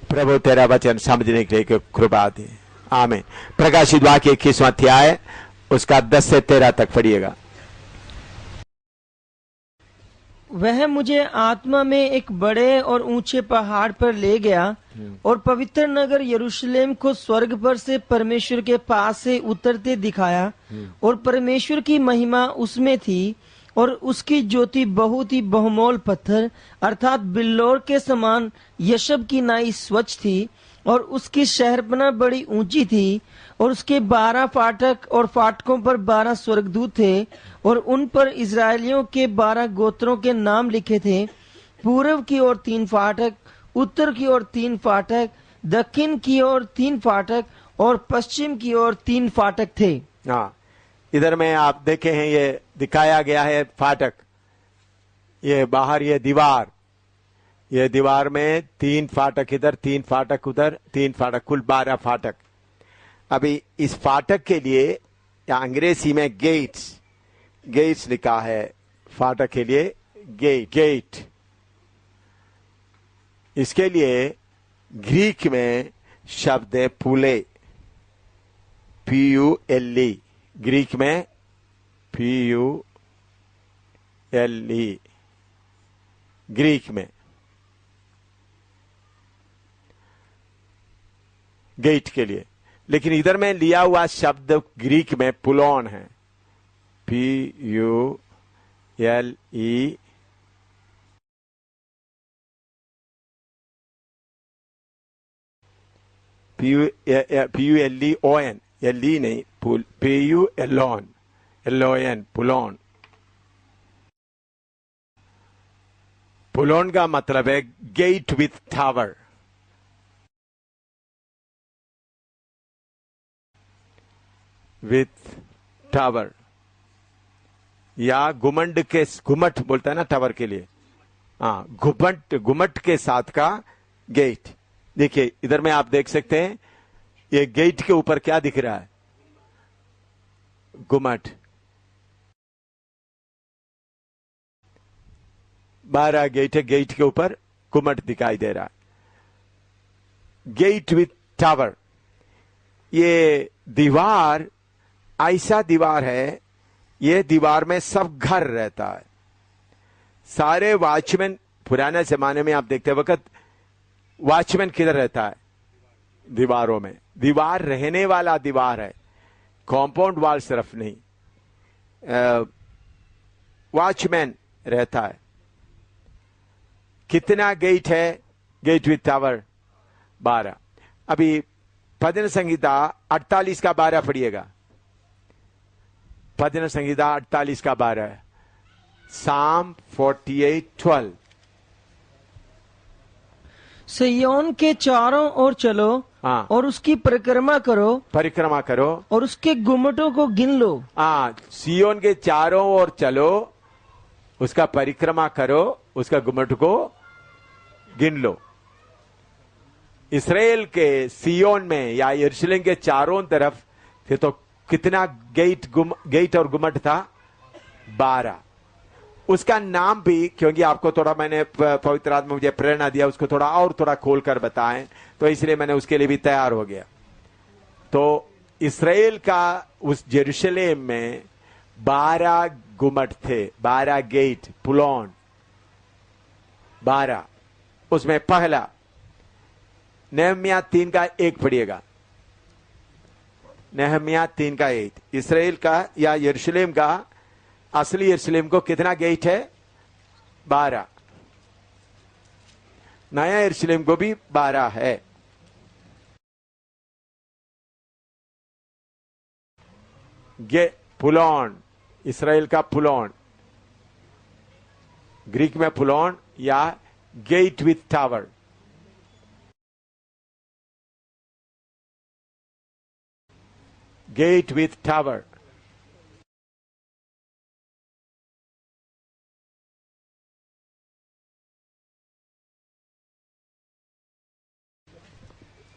प्रभु तेरा वचन समझने के लिए कृपा दे। आमीन। प्रकाशित वाक्य 21वां अध्याय उसका 10 से 13 तक पढ़िएगा। वह मुझे आत्मा में एक बड़े और ऊंचे पहाड़ पर ले गया और पवित्र नगर यरूशलेम को स्वर्ग पर से परमेश्वर के पास से उतरते दिखाया और परमेश्वर की महिमा उसमें थी और उसकी ज्योति बहुत ही बहुमोल पत्थर अर्थात बिल्लोर के समान यशब की नाई स्वच्छ थी और उसकी शहरपना बड़ी ऊंची थी और उसके 12 फाटक और फाटकों पर 12 स्वर्गदूत थे और उन पर इजरायलियों के 12 गोत्रों के नाम लिखे थे। पूर्व की ओर 3 फाटक, उत्तर की ओर 3 फाटक, दक्षिण की ओर 3 फाटक और पश्चिम की ओर 3 फाटक थे। हाँ, इधर में आप देखे हैं ये दिखाया गया है फाटक, ये बाहर ये दीवार, ये दीवार में 3 फाटक इधर, 3 फाटक उधर, 3 फाटक, कुल 12 फाटक। अभी इस फाटक के लिए या अंग्रेजी में गेट्स लिखा है, फाटक के लिए गेट। इसके लिए ग्रीक में शब्द है पुले, PULE, ग्रीक में PULE, ग्रीक में गेट के लिए। लेकिन इधर में लिया हुआ शब्द ग्रीक में पुलोन है, PULE, PULEON, LE नहीं, PULON, पुलोन। पुलोन का मतलब है gate with tower. With tower या घुमट बोलता है ना टावर के लिए, हाँ, घुमट के साथ का गेट। देखिए इधर में आप देख सकते हैं ये गेट के ऊपर क्या दिख रहा है, घुमट। 12 गेट है, गेट के ऊपर घुमट दिखाई दे रहा है, गेट विथ टावर। ये दीवार ऐसा दीवार है, ये दीवार में सब घर रहता है, सारे वॉचमैन। पुराने जमाने में आप देखते वक्त वॉचमैन किधर रहता है, दीवारों में। दीवार रहने वाला दीवार है, कॉम्पाउंड वॉल सिर्फ नहीं, वॉचमैन रहता है। कितना गेट है, गेट विथ टावर 12। अभी भजन संहिता 48 का 12 पढ़िएगा, भजन संहिता 48 का 12, Psalm 48:12। सिय्योन के चारों ओर चलो, हाँ, और उसकी परिक्रमा करो और उसके गुम्मटों को गिन लो। हाँ, सिय्योन के चारों ओर चलो, उसका परिक्रमा करो, उसका गुम्मट को गिन लो। इसराइल के सिय्योन में या यरूशलेम के चारों तरफ फिर तो कितना गेट और गुम्मट था, 12। उसका नाम भी, क्योंकि आपको थोड़ा मैंने पवित्र आत्मा मुझे प्रेरणा दिया उसको थोड़ा खोल कर बताएं, तो इसलिए मैंने उसके लिए भी तैयार हो गया। तो इसराइल का उस यरूशलेम में 12 गुम्मट थे, 12 गेट, पुलोन 12। उसमें पहला नेहम्याह 3 का 1 पढ़िएगा, नेहम्याह 3 का 1। इसराइल का या यरूशलेम का, असली यरूशलेम को कितना गेट है, 12। नया यरूशलेम को भी 12 है। पुलोन, इसराइल का पुलोन, ग्रीक में पुलोन या gate with tower. Gate with tower,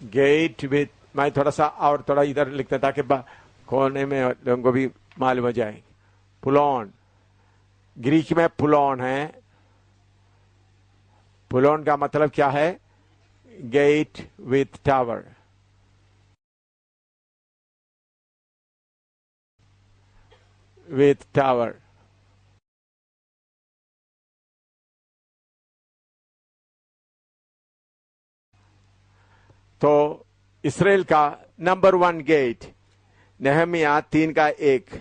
gate with, मैं थोड़ा सा और थोड़ा इधर लिखता ताकि कोने में लोगों को भी मालूम हो जाए। पुलोन, ग्रीक में पुलोन है। पुलोन का मतलब क्या है, gate with tower. With tower. तो इसराइल का नंबर 1 गेट नेहमिया 3:1।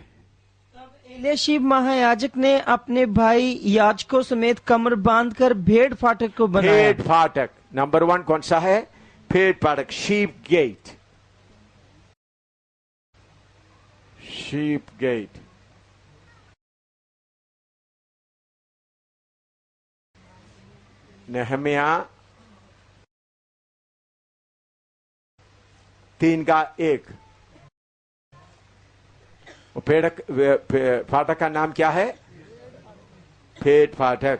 एलियाशीब महायाजक ने अपने भाई याजकों समेत कमर बांधकर भेड़ फाटक को बनाया। भेड़ फाटक नंबर 1 कौन सा है? भेड़ फाटक, शीप गेट। Sheep gate. नेहमिया 3:1। फाटक का नाम क्या है? भेड़ फाटक।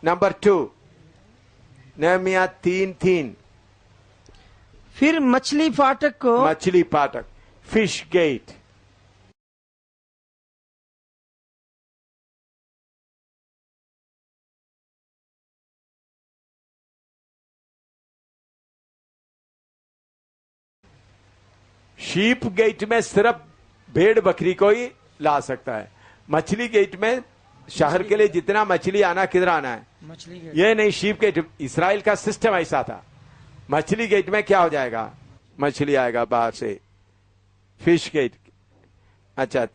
नंबर 2 नेहमिया 3:3। फिर मछली फाटक को मछली फाटक, फिश गेट। शीप गेट में सिर्फ भेड़ बकरी को ही ला सकता है। मछली गेट में शहर के लिए जितना मछली आना, किधर आना है? मछली ये नहीं, शीप गेट इसराइल का सिस्टम ऐसा था। मछली गेट में क्या हो जाएगा? मछली आएगा बाहर से। Fish gate. अच्छा,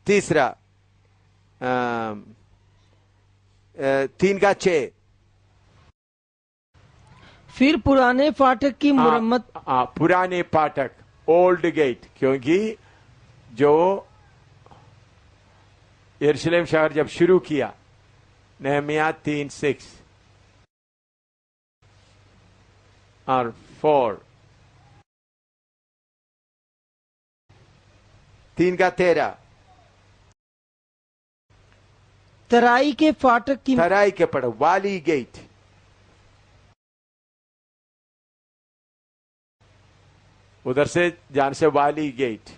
तीसरा 3:6। फिर पुराने फाटक की मुरम्मत। पुराने फाटक, ओल्ड गेट, क्योंकि जो यरूशलेम शहर जब शुरू किया, नेहमिया 3:6 और 4। 3:13 तराई के फाटक की तराई के पड़ वाली गेट। उधर से जान से वाली गेट।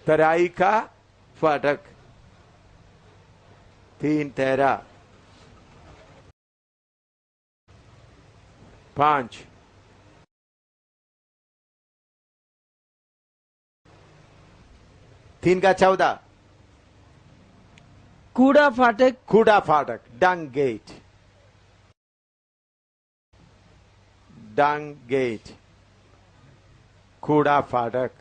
तराई का फाटक 3:13। 5 3:14 कूड़ा फाटक। कूड़ा फाटक, डंग गेट। डंग गेट, कूड़ा फाटक।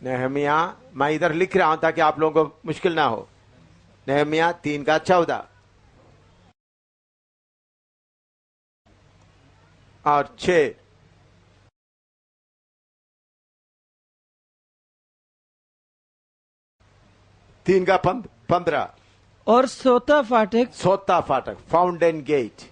नेहमिया, मैं इधर लिख रहा हूं ताकि आप लोगों को मुश्किल ना हो। नेहमिया 3:14 और 6। 3:15 और सोता फाटक। सोता फाटक, फाउंटेन गेट।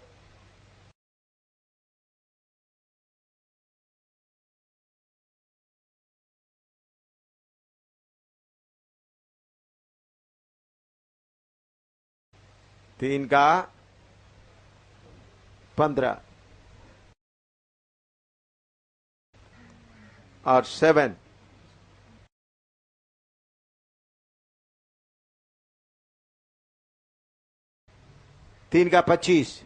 तीन का 15 और 7। 3:25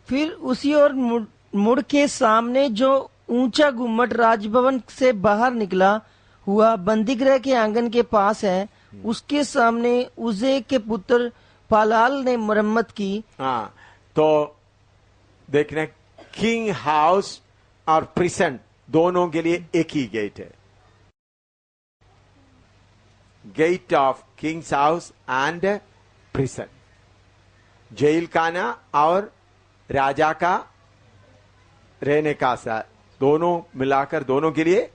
फिर उसी ओर मुड़ के सामने जो ऊंचा गुम्मट राजभवन से बाहर निकला हुआ बंदीगृह के आंगन के पास है, उसके सामने उजे के पुत्र पालाल ने मरम्मत की। हाँ, तो देखने किंग हाउस और प्रिसन दोनों के लिए एक ही गेट है। Gate of kings house and prison, जेल खाना और राजा का रहने का सा, दोनों मिलाकर दोनों के लिए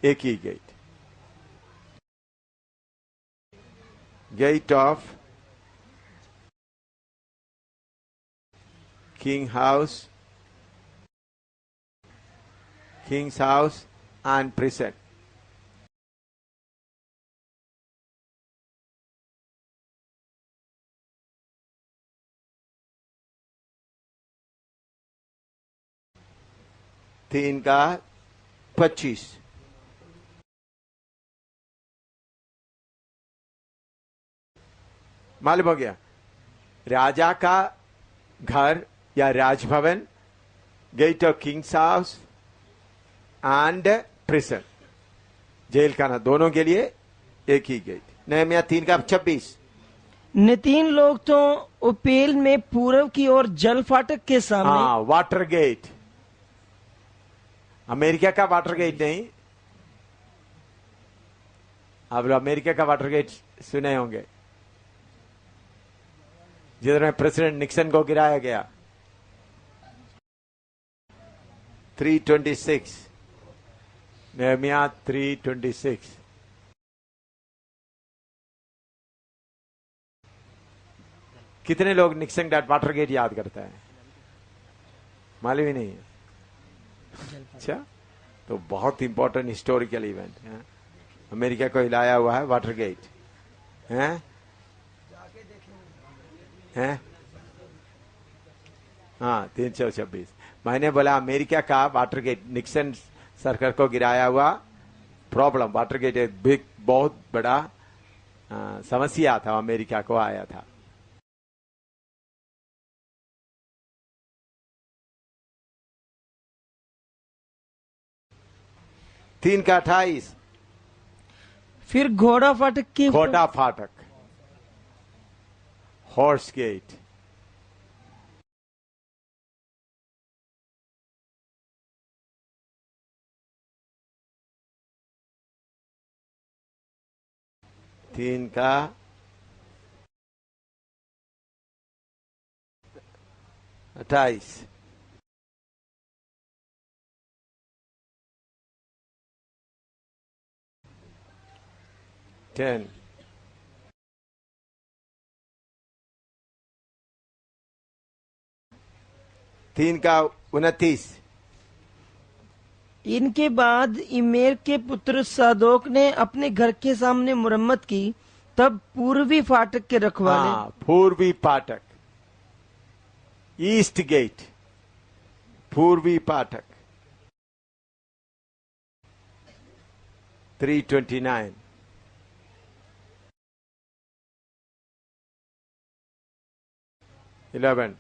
एक ही gate. Gate of king house, kings house and prison. तीन का 25 मालूम हो गया? राजा का घर या राजभवन, gate of kings house and prison, जेल खाना, दोनों के लिए एक ही गेट। नहम्याह 3:26। ने 3 लोग तो ओपेल में पूर्व की ओर जल फाटक के सामने। हाँ, वाटर गेट। अमेरिका का वाटर गेट नहीं, आप लोग अमेरिका का वाटर गेट सुने होंगे, जिधर प्रेसिडेंट निक्सन को गिराया गया। 3:26, नहम्याह 3:26। कितने लोग निक्सन का वाटर गेट याद करता है? मालूम ही नहीं है। अच्छा, तो बहुत इंपॉर्टेंट हिस्टोरिकल इवेंट है। अमेरिका को हिलाया हुआ है वाटर गेट है? हैं? हाँ, 326। मैंने बोला अमेरिका का वाटर गेट, निक्सन सरकार को गिराया हुआ प्रॉब्लम, वाटर गेट एक बिग, बहुत बड़ा समस्या था, अमेरिका को आया था। तीन का 28। फिर घोड़ा फाटक के घोड़ा फाटक, हॉर्स गेट। तीन का 28। 10। तीन का 29। इनके बाद इमेर के पुत्र सादोक ने अपने घर के सामने मुरम्मत की, तब पूर्वी फाटक के रखवाले। हाँ, पूर्वी फाटक, ईस्ट गेट, पूर्वी फाटक। 3:29। 11।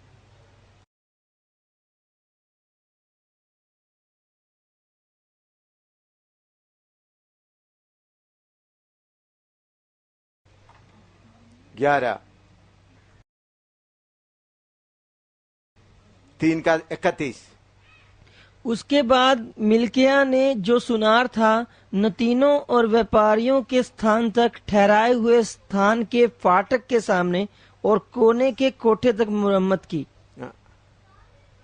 ग्यारह। 3 का 31। उसके बाद मिल्किया ने जो सुनार था, नतीनों और व्यापारियों के स्थान तक ठहराए हुए स्थान के फाटक के सामने और कोने के कोठे तक मुरम्मत की।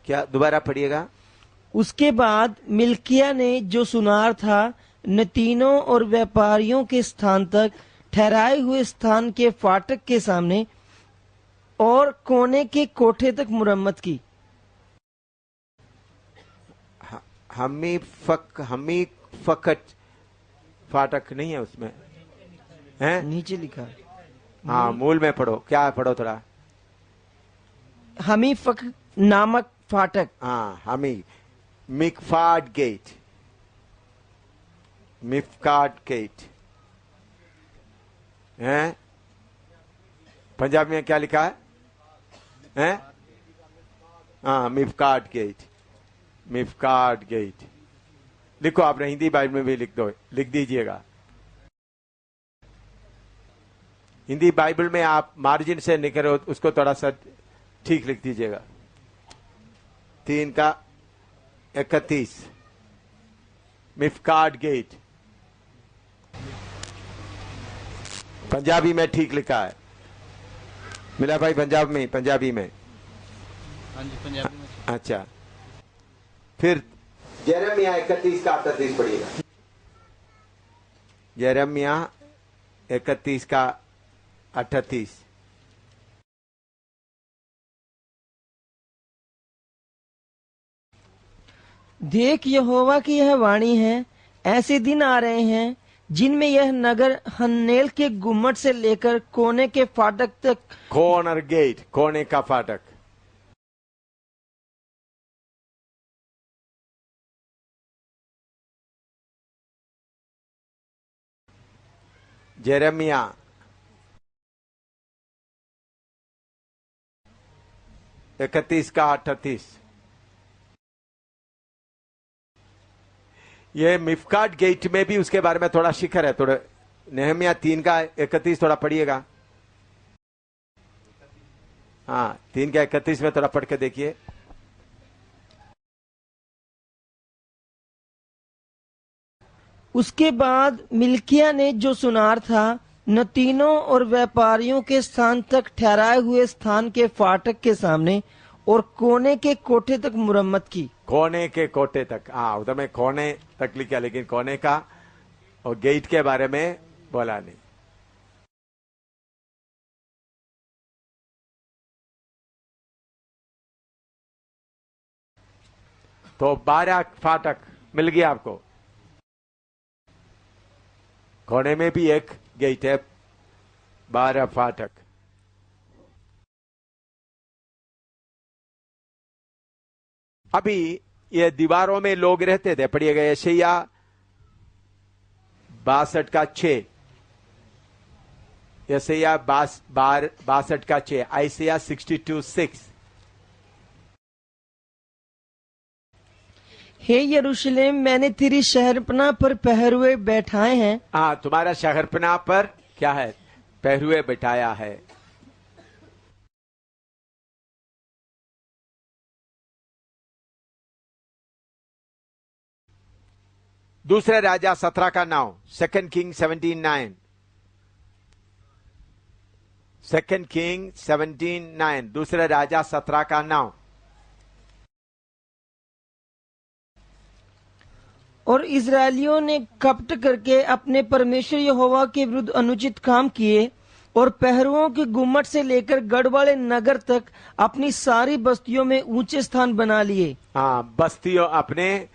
क्या, दोबारा पढ़िएगा? उसके बाद मिल्किया ने जो सुनार था, नतीनों और व्यापारियों के स्थान तक ठहराए हुए स्थान के फाटक के सामने और कोने के कोठे तक मुरम्मत की। हमी फकट फाटक नहीं है उसमें, है? नीचे लिखा। हाँ, मूल में पढ़ो, क्या है, पढ़ो थोड़ा। हमी फक नामक फाटक। हाँ, हमी मिकफाड गेट, मिफकाड गेट है। पंजाबी में क्या लिखा है? हैं? हाँ, मिफकाड गेट, मिफकाड गेट लिखो। आपने हिंदी बाइबल में भी लिख दो, लिख दीजिएगा। हिंदी बाइबल में आप मार्जिन से निकलो, उसको थोड़ा सा ठीक लिख दीजिएगा। 3 का 31, मिफकाड गेट। पंजाबी में ठीक लिखा है, मिला भाई? पंजाब में, पंजाबी में? हाँ जी, पंजाबी में। अच्छा, फिर यिर्मयाह 31 का 38 पढ़िएगा। यिर्मयाह 31 का 38। देख, यहोवा की यह वाणी है, ऐसे दिन आ रहे हैं जिनमें यह नगर हन्नेल के गुम्मट से लेकर कोने के फाटक तक, कॉर्नर गेट, कोने का फाटक, यिर्मयाह 31 का 38। ये मिफकाट गेट में भी उसके बारे में थोड़ा शिखर है। थोड़ा नेहमिया 3 का 31 थोड़ा पढ़िएगा। हाँ, 3 का 31 में थोड़ा पढ़ के देखिए। उसके बाद मिल्किया ने जो सुनार था नतीनों और व्यापारियों के स्थान तक ठहराए हुए स्थान के फाटक के सामने और कोने के कोठे तक मुरम्मत की। कोने के कोटे तक, हाँ उधर में कोने तक लिखा, लेकिन कोने का और गेट के बारे में बोला नहीं। तो 12 फाटक मिल गया आपको। कोने में भी एक गेट है, 12 फाटक। अभी ये दीवारों में लोग रहते थे। पढ़िएगा यशायाह 62 का 6, यशायाह 62 का 6, आइसिया 62:6। हे यरूशलेम, मैंने तेरी शहरपनाह पर पहरुए बैठाए हैं। हाँ, तुम्हारा शहरपनाह पर क्या है? पहरुए बिठाया है। दूसरे राजा 17 का 9, 2 किंग 17:9। 2 किंग 17:9, दूसरे राजा 17 का 9। और इजरायलियों ने कपट करके अपने परमेश्वर यहोवा के विरुद्ध अनुचित काम किए और पहरुओं के गुम्मट से लेकर गढ़ वाले नगर तक अपनी सारी बस्तियों में ऊंचे स्थान बना लिए। हाँ, बस्तियों अपने,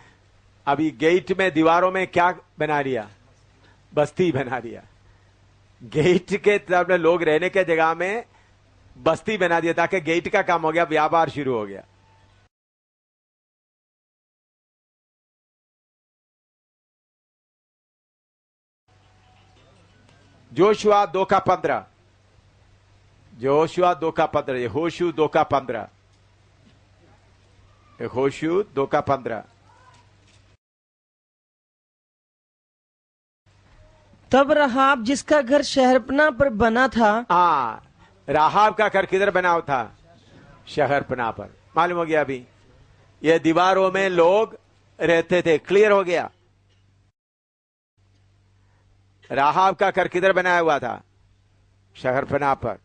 अभी गेट में दीवारों में क्या बना लिया? बस्ती बना लिया। गेट के तरफ में लोग रहने के जगह में बस्ती बना दिया, ताकि गेट का काम हो गया, व्यापार शुरू हो गया। जोशुआ 2 का 15, जोशुआ 2 का 15, यहोशू 2 का 15, यहोशू 2 का 15। तब रहाब जिसका घर शहरपनाह पर बना था। हाँ, राहाब का घर किधर बना था? शहरपनाह पर। मालूम हो गया अभी? ये दीवारों में लोग रहते थे। क्लियर हो गया? राहाब का घर किधर बनाया हुआ था? शहरपनाह पर।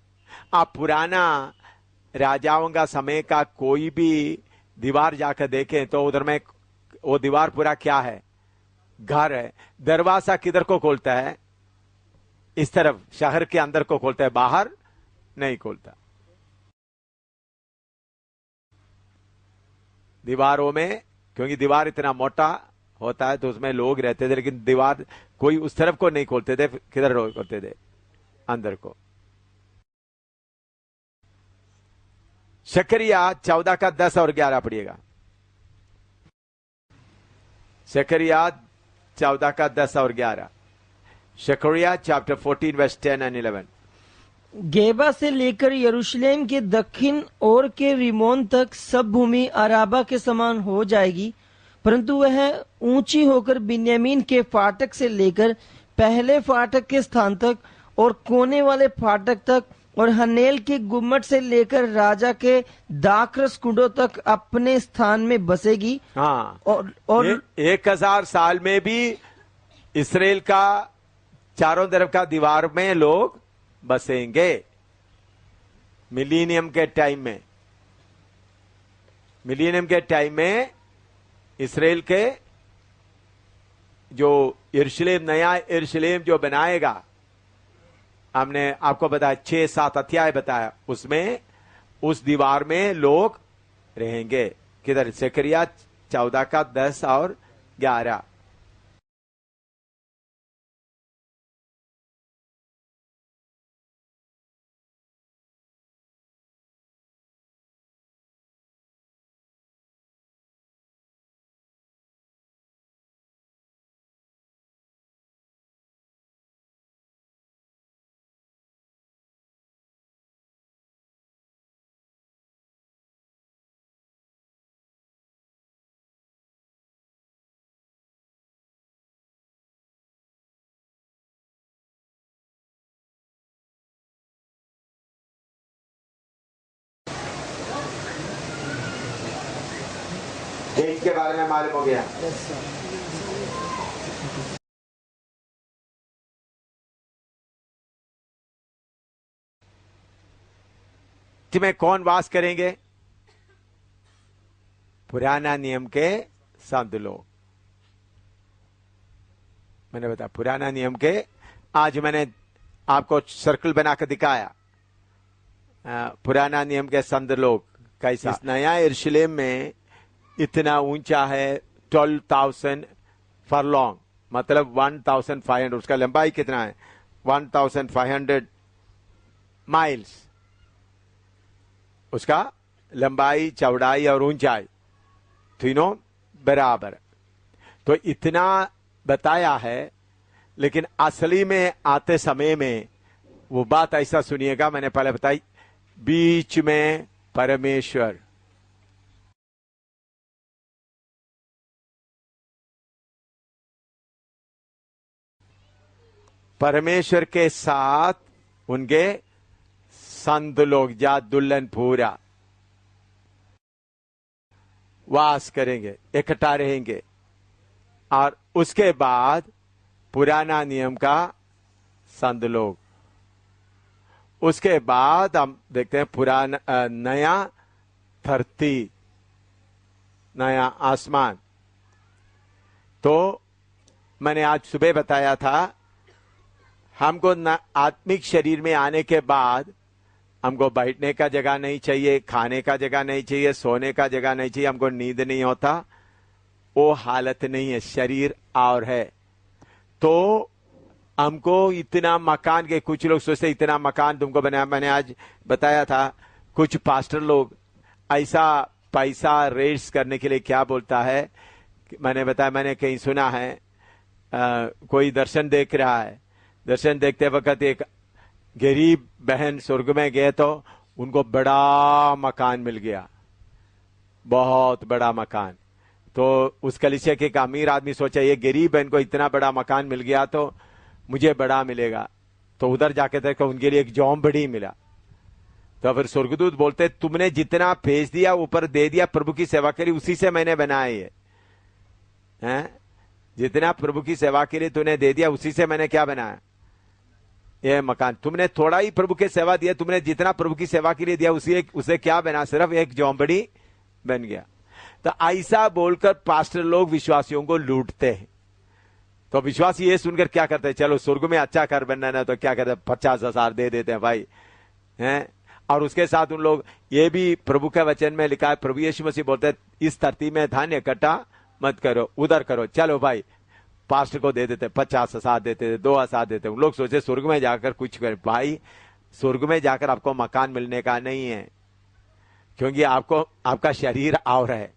आप पुराना राजाओं का समय का कोई भी दीवार जाकर देखें तो उधर में वो दीवार पूरा क्या है? घर है। दरवाजा किधर को खोलता है? इस तरफ, शहर के अंदर को खोलता है, बाहर नहीं खोलता। दीवारों में, क्योंकि दीवार इतना मोटा होता है तो उसमें लोग रहते थे, लेकिन दीवार कोई उस तरफ को नहीं खोलते थे। किधर खोलते थे? अंदर को। शकरिया 14 का 10 और 11 पढ़िएगा। शकरिया 14 का 10 और 11। शकरिया चैप्टर 14 वर्स 10 एंड 11। गेबा से लेकर यरूशलेम के दक्षिण ओर के रिमोन तक सब भूमि अराबा के समान हो जाएगी, परंतु वह ऊंची होकर बिन्यामीन के फाटक से लेकर पहले फाटक के स्थान तक और कोने वाले फाटक तक और हनेल के गुम्मट से लेकर राजा के दाखरस कुंडों तक अपने स्थान में बसेगी। हाँ, और 1000 साल में भी इसराइल का चारों तरफ का दीवार में लोग बसेंगे। मिलीनियम के टाइम में, मिलीनियम के टाइम में इसराइल के जो यरूशलेम, नया यरूशलेम जो बनाएगा, हमने आपको बताया 6-7 अध्याय बताया, उसमें उस दीवार में लोग रहेंगे। किधर? जकरिया 14 का 10 और 11। गेट के बारे में मालूम हो गया। में कौन वास करेंगे? पुराना नियम के संत लोग। मैंने बताया पुराना नियम के, आज मैंने आपको सर्कल बनाकर दिखाया। पुराना नियम के संत लोग कैसा। इस नया यरूशलेम में इतना ऊंचा है 12,000 फरलॉन्ग, मतलब 1,500। उसका लंबाई कितना है? 1,500 माइल्स। उसका लंबाई, चौड़ाई और ऊंचाई तीनों बराबर। तो इतना बताया है, लेकिन असली में आते समय में वो बात ऐसा सुनिएगा, मैंने पहले बताई, बीच में परमेश्वर, परमेश्वर के साथ उनके संत लोग जा दुल्हन पूरा वास करेंगे, इकट्ठा रहेंगे। और उसके बाद पुराना नियम का संत लोग। उसके बाद हम देखते हैं पुराना नया धरती, नया आसमान। तो मैंने आज सुबह बताया था, हमको आत्मिक शरीर में आने के बाद हमको बैठने का जगह नहीं चाहिए, खाने का जगह नहीं चाहिए, सोने का जगह नहीं चाहिए, हमको नींद नहीं होता। वो हालत नहीं है, शरीर और है। तो हमको इतना मकान के, कुछ लोग सोचते इतना मकान तुमको बनाया। मैंने आज बताया था, कुछ पास्टर लोग ऐसा पैसा रेस करने के लिए क्या बोलता है, मैंने बताया, मैंने कहीं सुना है, कोई दर्शन देख रहा है, दर्शन देखते वक्त एक गरीब बहन स्वर्ग में गए तो उनको बड़ा मकान मिल गया, बहुत बड़ा मकान। तो उस कलीसिया के एक अमीर आदमी सोचा, ये गरीब बहन को इतना बड़ा मकान मिल गया तो मुझे बड़ा मिलेगा। तो उधर जाके देखा उनके लिए एक जॉम बड़ी मिला। तो फिर स्वर्गदूत बोलते, तुमने जितना भेज दिया ऊपर दे दिया, प्रभु की सेवा करी, उसी से मैंने बनाया ये हैं। जितना प्रभु की सेवा के लिए तूने दे दिया, उसी से मैंने क्या बनाया, ये मकान। तुमने थोड़ा ही प्रभु की सेवा दिया, तुमने जितना प्रभु की सेवा के लिए दिया उसे क्या बना, सिर्फ एक झोंपड़ी बन गया। तो ऐसा बोलकर पास्टर लोग विश्वासियों को लूटते हैं। तो विश्वासी ये सुनकर क्या करते हैं, चलो स्वर्ग में अच्छा घर बनना है तो क्या करते हैं, 50,000 दे देते हैं भाई हैं। और उसके साथ उन लोग ये भी प्रभु के वचन में लिखा है, प्रभु यीशु मसीह बोलते हैं, इस धरती में धन इकट्ठा मत करो, उधर करो। चलो भाई, पास्टर को दे देते, 50,000 देते, 2,000 देते। उन लोग सोचे स्वर्ग में जाकर कुछ कर। भाई, स्वर्ग में जाकर आपको मकान मिलने का नहीं है, क्योंकि आपको आपका शरीर और है।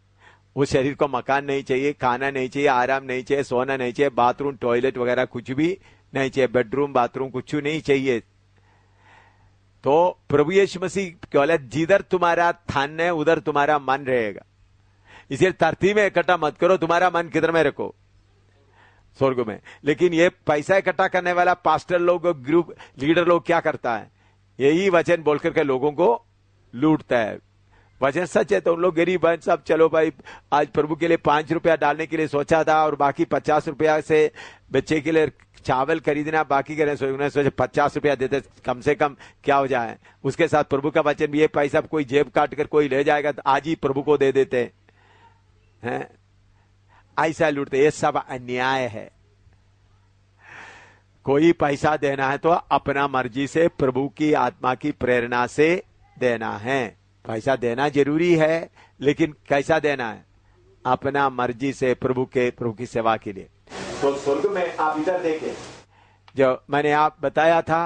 उस शरीर को मकान नहीं चाहिए, खाना नहीं चाहिए, आराम नहीं चाहिए, सोना नहीं चाहिए, बाथरूम टॉयलेट वगैरह कुछ भी नहीं चाहिए, बेडरूम बाथरूम कुछ नहीं चाहिए। तो प्रभु यीशु मसीह बोले, जिधर तुम्हारा धन है उधर तुम्हारा मन रहेगा। इसलिए धरती में इकट्ठा मत करो, तुम्हारा मन किधर में रखो, स्वर्ग में। लेकिन ये पैसा इकट्ठा करने वाला पास्टर लोग, ग्रुप लीडर लोग क्या करता है, यही वचन बोल करके लोगों को लूटता है। वचन सच है तो उन लोग गरीब हैं सब, चलो भाई आज प्रभु के लिए 5 रुपया डालने के लिए सोचा था और बाकी 50 रुपया से बच्चे के लिए चावल खरीदना बाकी करें, सोचे 50 रुपया देते, कम से कम क्या हो जाए। उसके साथ प्रभु का वचन भी, ये पैसा कोई जेब काट कर कोई ले जाएगा तो आज ही प्रभु को दे देते हैं। ऐसा लूटते, ये सब अन्याय है। कोई पैसा देना है तो अपना मर्जी से, प्रभु की आत्मा की प्रेरणा से देना है। पैसा देना जरूरी है, लेकिन कैसा देना है, अपना मर्जी से, प्रभु की सेवा के लिए। तो स्वर्ग में आप इधर देखें, जो मैंने आप बताया था,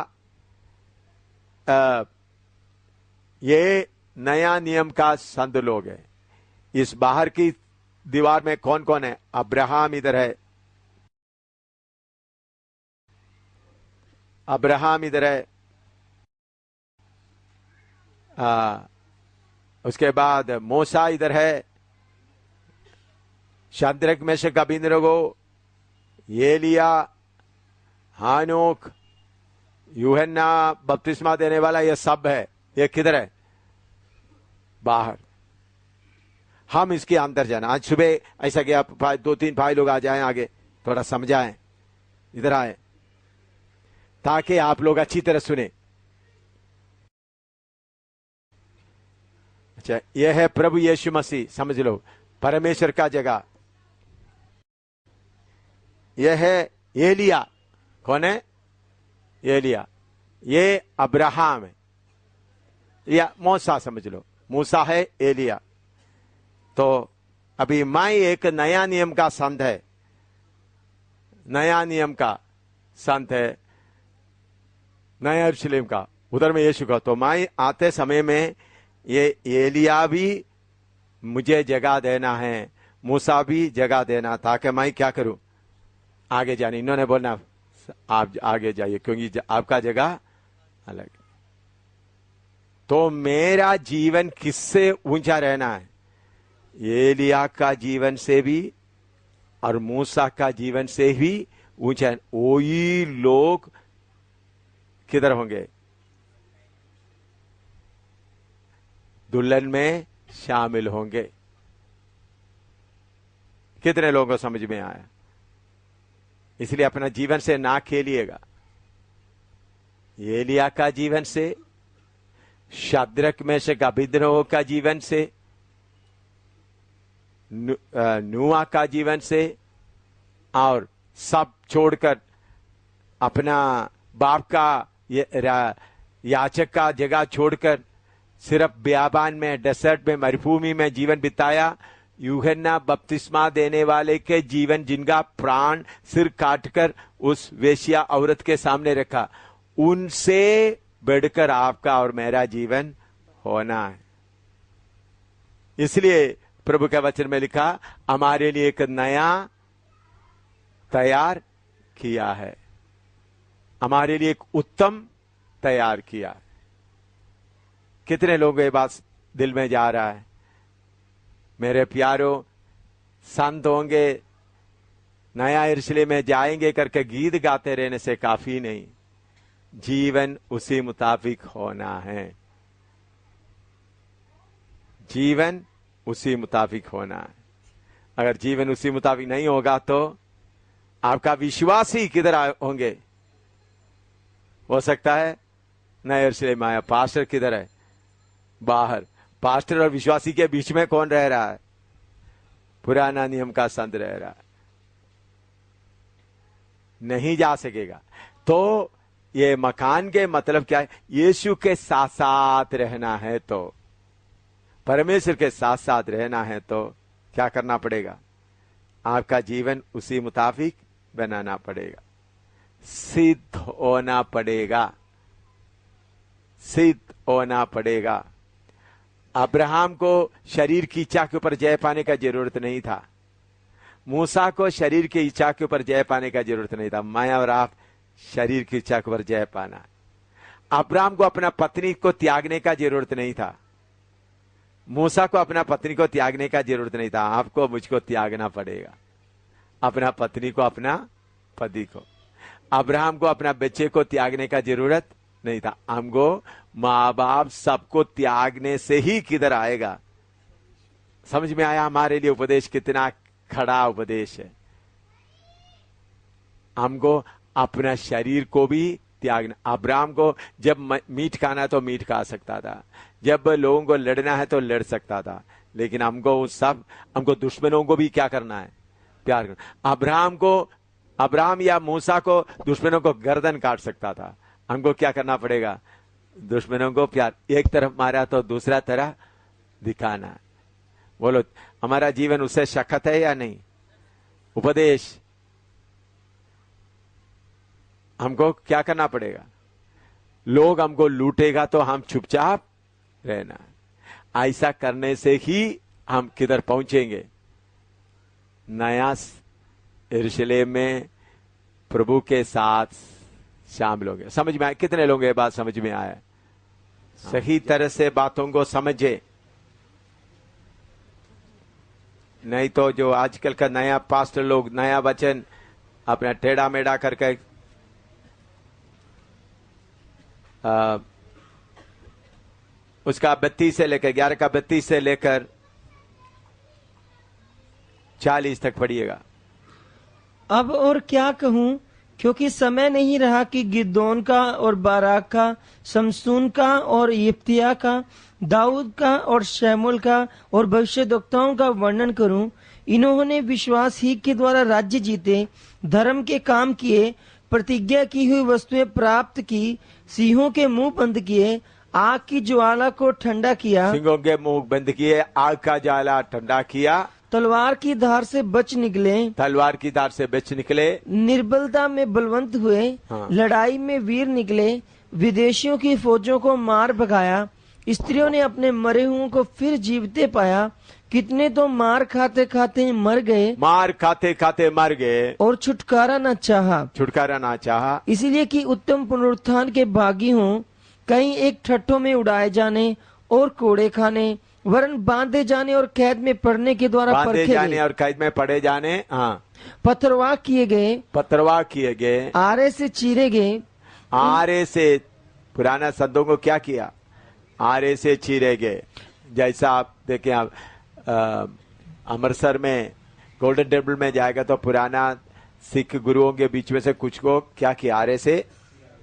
ये नया नियम का संत लोग है। इस बाहर की दीवार में कौन कौन है, अब्राहम इधर है, अब्राहम इधर है, उसके बाद मूसा इधर है, शद्रक मेशक अबेदनगो, एलिया, हानोक, यूहन्ना बपतिस्मा देने वाला, ये सब है। ये किधर है, बाहर। हम इसके अंदर जाना। आज सुबह ऐसा कि आप 2-3 भाई लोग आ जाएं आगे, थोड़ा समझाएं, इधर आए ताकि आप लोग अच्छी तरह सुने। अच्छा, यह है प्रभु यीशु मसीह, समझ लो, परमेश्वर का जगह। यह है एलिया। कौन है? एलिया। ये अब्राहम है, या मूसा समझ लो, मूसा है, एलिया। तो अभी मैं एक नया नियम का संत है, नया नियम का संत है, नया यरूशलेम का, उधर में यीशु का। तो मैं आते समय में ये एलिया भी मुझे जगह देना है, मूसा भी जगह देना, ताकि मैं क्या करूं, आगे जाने। इन्होंने बोलना आप आगे जाइए क्योंकि आपका जगह अलग। तो मेरा जीवन किससे ऊंचा रहना है? एलिया का जीवन से भी और मूसा का जीवन से भी ऊंचा। वही लोग किधर होंगे? दुल्हन में शामिल होंगे। कितने लोगों को समझ में आया? इसलिए अपना जीवन से ना खेलिएगा। एलिया का जीवन से, शद्रक मेशक अबेदनगो का जीवन से, नूह का जीवन से, और सब छोड़कर अपना बाप का याचक का जगह छोड़कर सिर्फ बियाबान में, डेसर्ट में, मरुभूमि में जीवन बिताया। यूहन्ना बपतिस्मा देने वाले के जीवन, जिनका प्राण सिर काटकर उस वेश्या औरत के सामने रखा, उनसे बढ़कर आपका और मेरा जीवन होना है। इसलिए प्रभु के वचन में लिखा, हमारे लिए एक नया तैयार किया है, हमारे लिए एक उत्तम तैयार किया है। कितने लोगों ये बात दिल में जा रहा है? मेरे प्यारों, संत होंगे, नया यरूशलेम में जाएंगे करके गीत गाते रहने से काफी नहीं, जीवन उसी मुताबिक होना है। जीवन उसी मुताबिक होना है। अगर जीवन उसी मुताबिक नहीं होगा तो आपका विश्वास ही किधर होंगे? हो सकता है नया यरूशलेम आया, पास्टर किधर है? बाहर। पास्टर और विश्वासी के बीच में कौन रह रहा है? पुराना नियम का संत रह रहा है। नहीं जा सकेगा। तो ये मकान के मतलब क्या है? यीशु के साथ साथ रहना है, तो परमेश्वर के साथ साथ रहना है तो क्या करना पड़ेगा? आपका जीवन उसी मुताबिक बनाना पड़ेगा, सिद्ध होना पड़ेगा, सिद्ध होना पड़ेगा। अब्राहम को शरीर की इच्छा के ऊपर जय पाने का जरूरत नहीं था, मूसा को शरीर की इच्छा के ऊपर जय पाने का जरूरत नहीं था। मैं और आप शरीर की इच्छा के ऊपर जय पाना। अब्राहम को अपना पत्नी को त्यागने का जरूरत नहीं था, मूसा को अपना पत्नी को त्यागने का जरूरत नहीं था। आपको मुझको त्यागना पड़ेगा, अपना पत्नी को, अपना पति को। अब्राहम को अपना बच्चे को त्यागने का जरूरत नहीं था। हमको माँ बाप सबको त्यागने से ही किधर आएगा? समझ में आया? हमारे लिए उपदेश कितना खड़ा उपदेश है। हमको अपना शरीर को भी त्यागना। अब्राहम को जब मीट खाना तो मीट खा सकता था, जब लोगों को लड़ना है तो लड़ सकता था, लेकिन हमको दुश्मनों को भी क्या करना है? प्यार करना। अब्राहम या मूसा को दुश्मनों को गर्दन काट सकता था, हमको क्या करना पड़ेगा? दुश्मनों को प्यार। एक तरफ मारा तो दूसरा तरफ दिखाना है। बोलो, हमारा जीवन उससे सख्त है या नहीं? उपदेश हमको क्या करना पड़ेगा? लोग हमको लूटेगा तो हम चुपचाप रहना। ऐसा करने से ही हम किधर पहुंचेंगे? नया यरूशलेम में प्रभु के साथ शामिल होंगे। समझ में आया? कितने लोग ये बात समझ में आया? सही तरह से बातों को समझे, नहीं तो जो आजकल का नया पास्टर लोग नया वचन अपना टेढ़ा मेढ़ा करके उसका 32 से लेकर 11 का 32 से लेकर 40 तक पढ़िएगा। अब और क्या कहूँ, क्योंकि समय नहीं रहा कि गिदोन का और बाराक का, शमसून का और यिप्तिया का, दाऊद का और शैमुल का और भविष्यद्वक्ताओं का वर्णन करूं। इन्होंने विश्वास ही के द्वारा राज्य जीते, धर्म के काम किए, प्रतिज्ञा की हुई वस्तुएं प्राप्त की, सिंहों के मुंह बंद किए, आग की ज्वाला को ठंडा किया, सिंहों के मुंह बंद किए, आग का ज्वाला ठंडा किया, तलवार की धार से बच निकले, तलवार की धार से बच निकले, निर्बलता में बलवंत हुए, हाँ। लड़ाई में वीर निकले, विदेशियों की फौजों को मार भगाया, स्त्रियों ने अपने मरे हुओं को फिर जीवते पाया, कितने तो मार खाते खाते मर गए, मार खाते खाते मर गए और छुटकारा न चाहा, छुटकारा ना चाहा, इसलिए कि उत्तम पुनरुत्थान के भागी हों, कहीं एक ठट्ठों में उड़ाए जाने और कोड़े खाने, वरन बांधे जाने और कैद में पड़ने के द्वारा बांधे परखे जाने गए, और कैद में पड़े जाने, हाँ, पथरवाह किए गए, पथरवाह किए गए, आरे से चीरे गए, आरे से, पुराना संतों को क्या किया, आरे से चीरे गए। जैसा आप देखें, आप अमृतसर में गोल्डन टेम्पल में जाएगा तो पुराना सिख गुरुओं के बीच में से कुछ को क्या किया, आरे से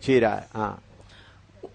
चीरा है। हाँ,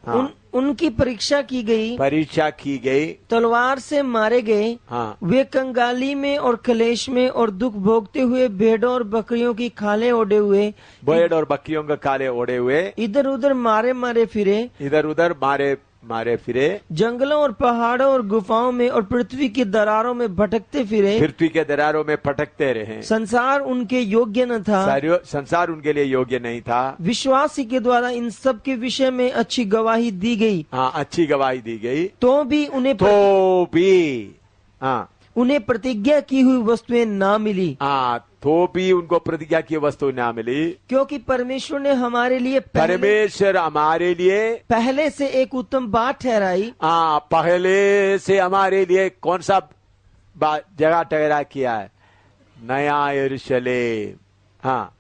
हाँ। उनकी परीक्षा की गई, परीक्षा की गई, तलवार से मारे गए, हाँ, वे कंगाली में और कलेश में और दुख भोगते हुए भेड़ों और बकरियों की खालें ओढ़े हुए, भेड़ और बकरियों का काले ओढ़े हुए, इधर उधर मारे मारे फिरे, इधर उधर मारे मारे फिरे, जंगलों और पहाड़ों और गुफाओं में और पृथ्वी की दरारों में भटकते फिरे, पृथ्वी के दरारों में भटकते रहे। संसार उनके योग्य न था, संसार उनके लिए योग्य नहीं था। विश्वासी के द्वारा इन सब के विषय में अच्छी गवाही दी गई, हाँ, अच्छी गवाही दी गई, तो भी हाँ, उन्हें प्रतिज्ञा की हुई वस्तुएं ना मिली, हाँ, तो भी उनको प्रतिज्ञा की वस्तु ना मिली, क्योंकि परमेश्वर ने हमारे लिए परमेश्वर हमारे लिए पहले से एक उत्तम बात ठहराई। हाँ, पहले से हमारे लिए कौन सा जगह ठहरा किया है, नया यरूशलेम, हाँ,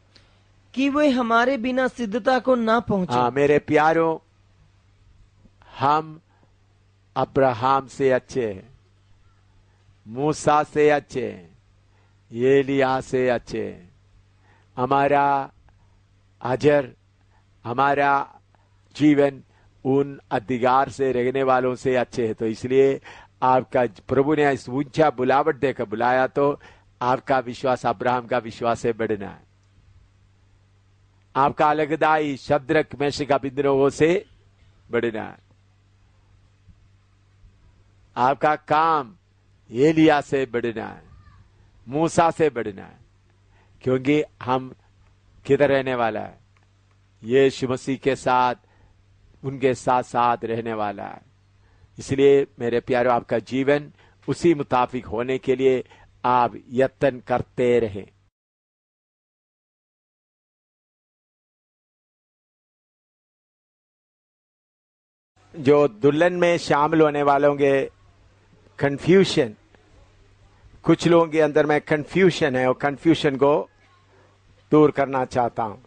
कि वे हमारे बिना सिद्धता को ना पहुंचे। हाँ, मेरे प्यारों, हम अब्राहम से अच्छे हैं, मूसा से अच्छे हैं, एलिया से अच्छे हैं, हमारा अजर, हमारा जीवन उन अधिकार से रहने वालों से अच्छे है। तो इसलिए आपका प्रभु ने इस ऊंचा बुलावट देकर बुलाया, तो आपका विश्वास अब्राहम का विश्वास से बढ़ना है, आपका अलगदाई शद्रक मेशक अबेदनगो से बढ़ना है, आपका काम एलिया से बढ़ना है, मूसा से बढ़ना है, क्योंकि हम किधर रहने वाला है, यीशु मसीह के साथ, उनके साथ साथ रहने वाला है। इसलिए मेरे प्यारों, आपका जीवन उसी मुताबिक होने के लिए आप यत्न करते रहें। जो दुल्हन में शामिल होने वालों के कंफ्यूशन, कुछ लोगों के अंदर में कंफ्यूशन है, और कंफ्यूशन को दूर करना चाहता हूं।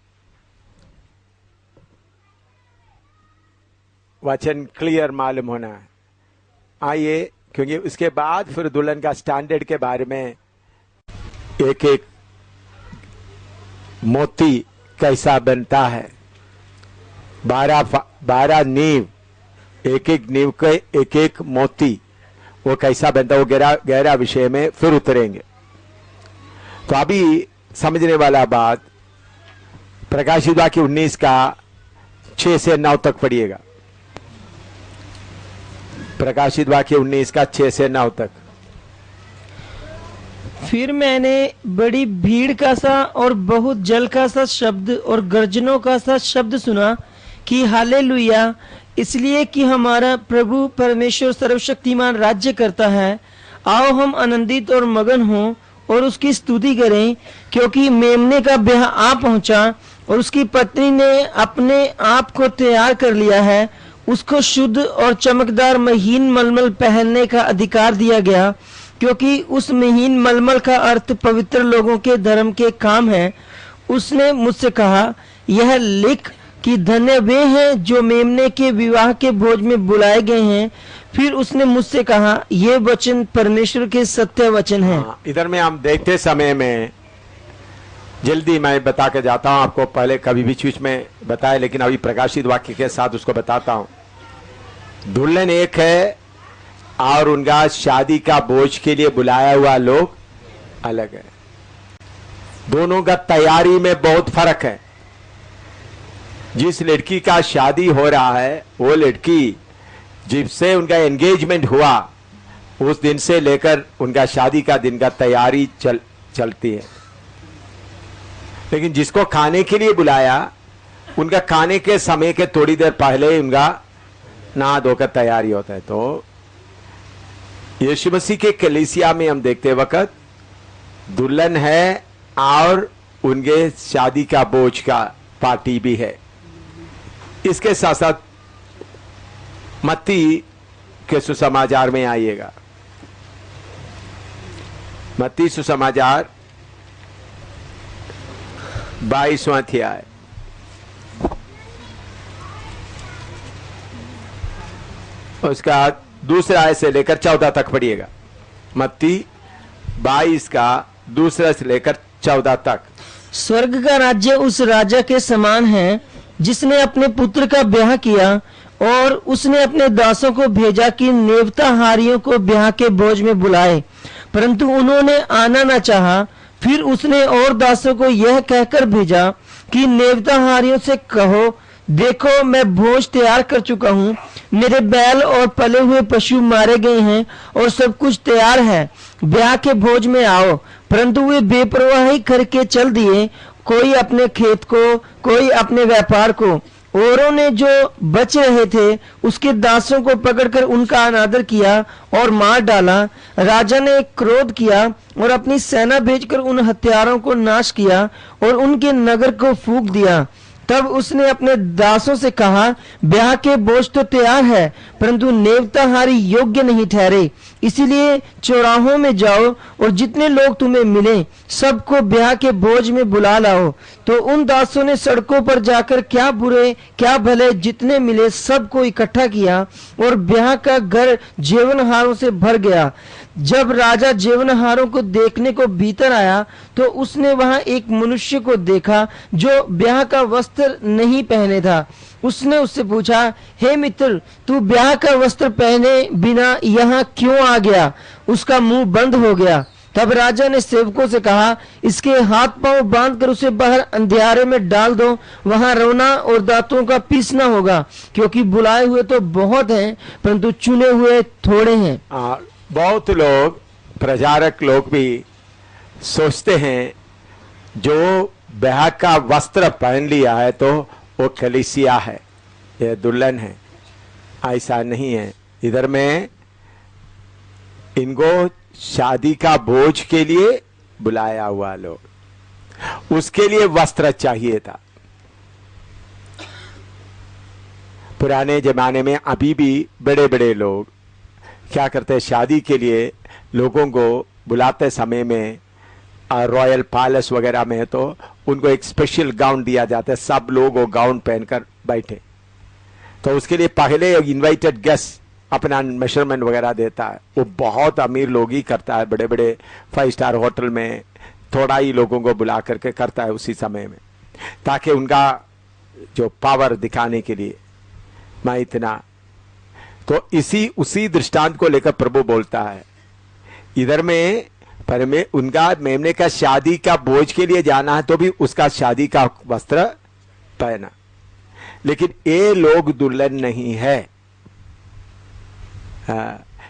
वचन क्लियर मालूम होना है। आइए, क्योंकि उसके बाद फिर दुल्हन का स्टैंडर्ड के बारे में, एक एक मोती कैसा बनता है, 12 नींव, एक एक नींव के एक एक मोती, वो कैसा बनता है, वो गहरा विषय में फिर उतरेंगे। तो अभी समझने वाला बात प्रकाशित वाक्य 19 का 6 से 9 तक पढ़िएगा। प्रकाशित वाक्य 19 का 6 से 9 तक। फिर मैंने बड़ी भीड़ का सा और बहुत जल का सा शब्द और गर्जनों का सा शब्द सुना कि हालेलुया, इसलिए कि हमारा प्रभु परमेश्वर सर्वशक्तिमान राज्य करता है। आओ हम आनंदित और मगन हों और उसकी स्तुति करें, क्योंकि मेमने का ब्याह आ पहुंचा और उसकी पत्नी ने अपने आप को तैयार कर लिया है। उसको शुद्ध और चमकदार महीन मलमल पहनने का अधिकार दिया गया, क्योंकि उस महीन मलमल का अर्थ पवित्र लोगों के धर्म के काम है। उसने मुझसे कहा, यह लिख, कि धन्य वे हैं जो मेमने के विवाह के भोज में बुलाए गए हैं। फिर उसने मुझसे कहा, ये वचन परमेश्वर के सत्य वचन हैं। इधर में हम देखते समय में जल्दी मैं बता के जाता हूं आपको, पहले कभी बीच बीच में बताया लेकिन अभी प्रकाशित वाक्य के साथ उसको बताता हूं। दुल्हन एक है और उनका शादी का बोझ के लिए बुलाया हुआ लोग अलग है। दोनों का तैयारी में बहुत फर्क है। जिस लड़की का शादी हो रहा है वो लड़की जिससे उनका एंगेजमेंट हुआ उस दिन से लेकर उनका शादी का दिन का तैयारी चलती है। लेकिन जिसको खाने के लिए बुलाया उनका खाने के समय के थोड़ी देर पहले उनका नहा धोकर तैयारी होता है। तो यीशु मसीह के कलीसिया में हम देखते वक्त दुल्हन है और उनके शादी का बोझ का पार्टी भी है। इसके साथ साथ मत्ती के सुसमाचार में आइएगा। मत्ती सुसमाचार 22वां अध्याय उसका दूसरा आयत से लेकर 14 तक पढ़िएगा। मत्ती 22 का दूसरा से लेकर 14 तक। स्वर्ग का राज्य उस राजा के समान है जिसने अपने पुत्र का ब्याह किया और उसने अपने दासों को भेजा कि नेवताहारियों को ब्याह के भोज में बुलाए, परंतु उन्होंने आना न चाहा। फिर उसने और दासों को यह कहकर भेजा कि नेवताहारियों से कहो, देखो मैं भोज तैयार कर चुका हूँ, मेरे बैल और पले हुए पशु मारे गए हैं और सब कुछ तैयार है, ब्याह के भोज में आओ। परंतु वे बेपरवाही करके चल दिए, कोई अपने खेत को, कोई अपने व्यापार को। औरों ने जो बच रहे थे उसके दासों को पकड़कर उनका अनादर किया और मार डाला। राजा ने क्रोध किया और अपनी सेना भेजकर उन हत्यारों को नाश किया और उनके नगर को फूंक दिया। तब उसने अपने दासों से कहा, ब्याह के भोज तो तैयार है, परंतु नेवताहारी योग्य नहीं ठहरे। इसीलिए चौराहों में जाओ और जितने लोग तुम्हें मिले सबको ब्याह के भोज में बुला लाओ। तो उन दासों ने सड़कों पर जाकर क्या बुरे क्या भले जितने मिले सबको इकट्ठा किया और ब्याह का घर जेवनहारों से भर गया। जब राजा जेवनहारों को देखने को भीतर आया तो उसने वहां एक मनुष्य को देखा जो ब्याह का वस्त्र नहीं पहने था। उसने उससे पूछा, हे मित्र, तू ब्याह का वस्त्र पहने बिना यहाँ क्यों आ गया? उसका मुंह बंद हो गया। तब राजा ने सेवकों से कहा, इसके हाथ पांव बांधकर उसे बाहर अंधियारे में डाल दो, वहां रोना और दांतों का पीसना होगा, क्योंकि बुलाए हुए तो बहुत हैं परंतु चुने हुए थोड़े हैं। बहुत लोग प्रचारक लोग भी सोचते हैं जो ब्याह का वस्त्र पहन लिया है तो वो कलीसिया है, ये दुल्हन है। ऐसा नहीं है। इधर में इनको शादी का भोज के लिए बुलाया हुआ लोग, उसके लिए वस्त्र चाहिए था। पुराने जमाने में अभी भी बड़े बड़े लोग क्या करते हैं, शादी के लिए लोगों को बुलाते समय में रॉयल पैलेस वगैरह में तो उनको एक स्पेशल गाउन दिया जाता है, सब लोग वो गाउन पहनकर बैठे। तो उसके लिए पहले इनवाइटेड गेस्ट अपना मेजरमेंट वगैरह देता है। वो बहुत अमीर लोग ही करता है, बड़े बड़े 5 स्टार होटल में थोड़ा ही लोगों को बुला करके करता है उसी समय में, ताकि उनका जो पावर दिखाने के लिए मैं इतना। तो उसी दृष्टांत को लेकर प्रभु बोलता है इधर में उनका मेमने का शादी का बोझ के लिए जाना है तो भी उसका शादी का वस्त्र पहना, लेकिन ये लोग दुल्हन नहीं है।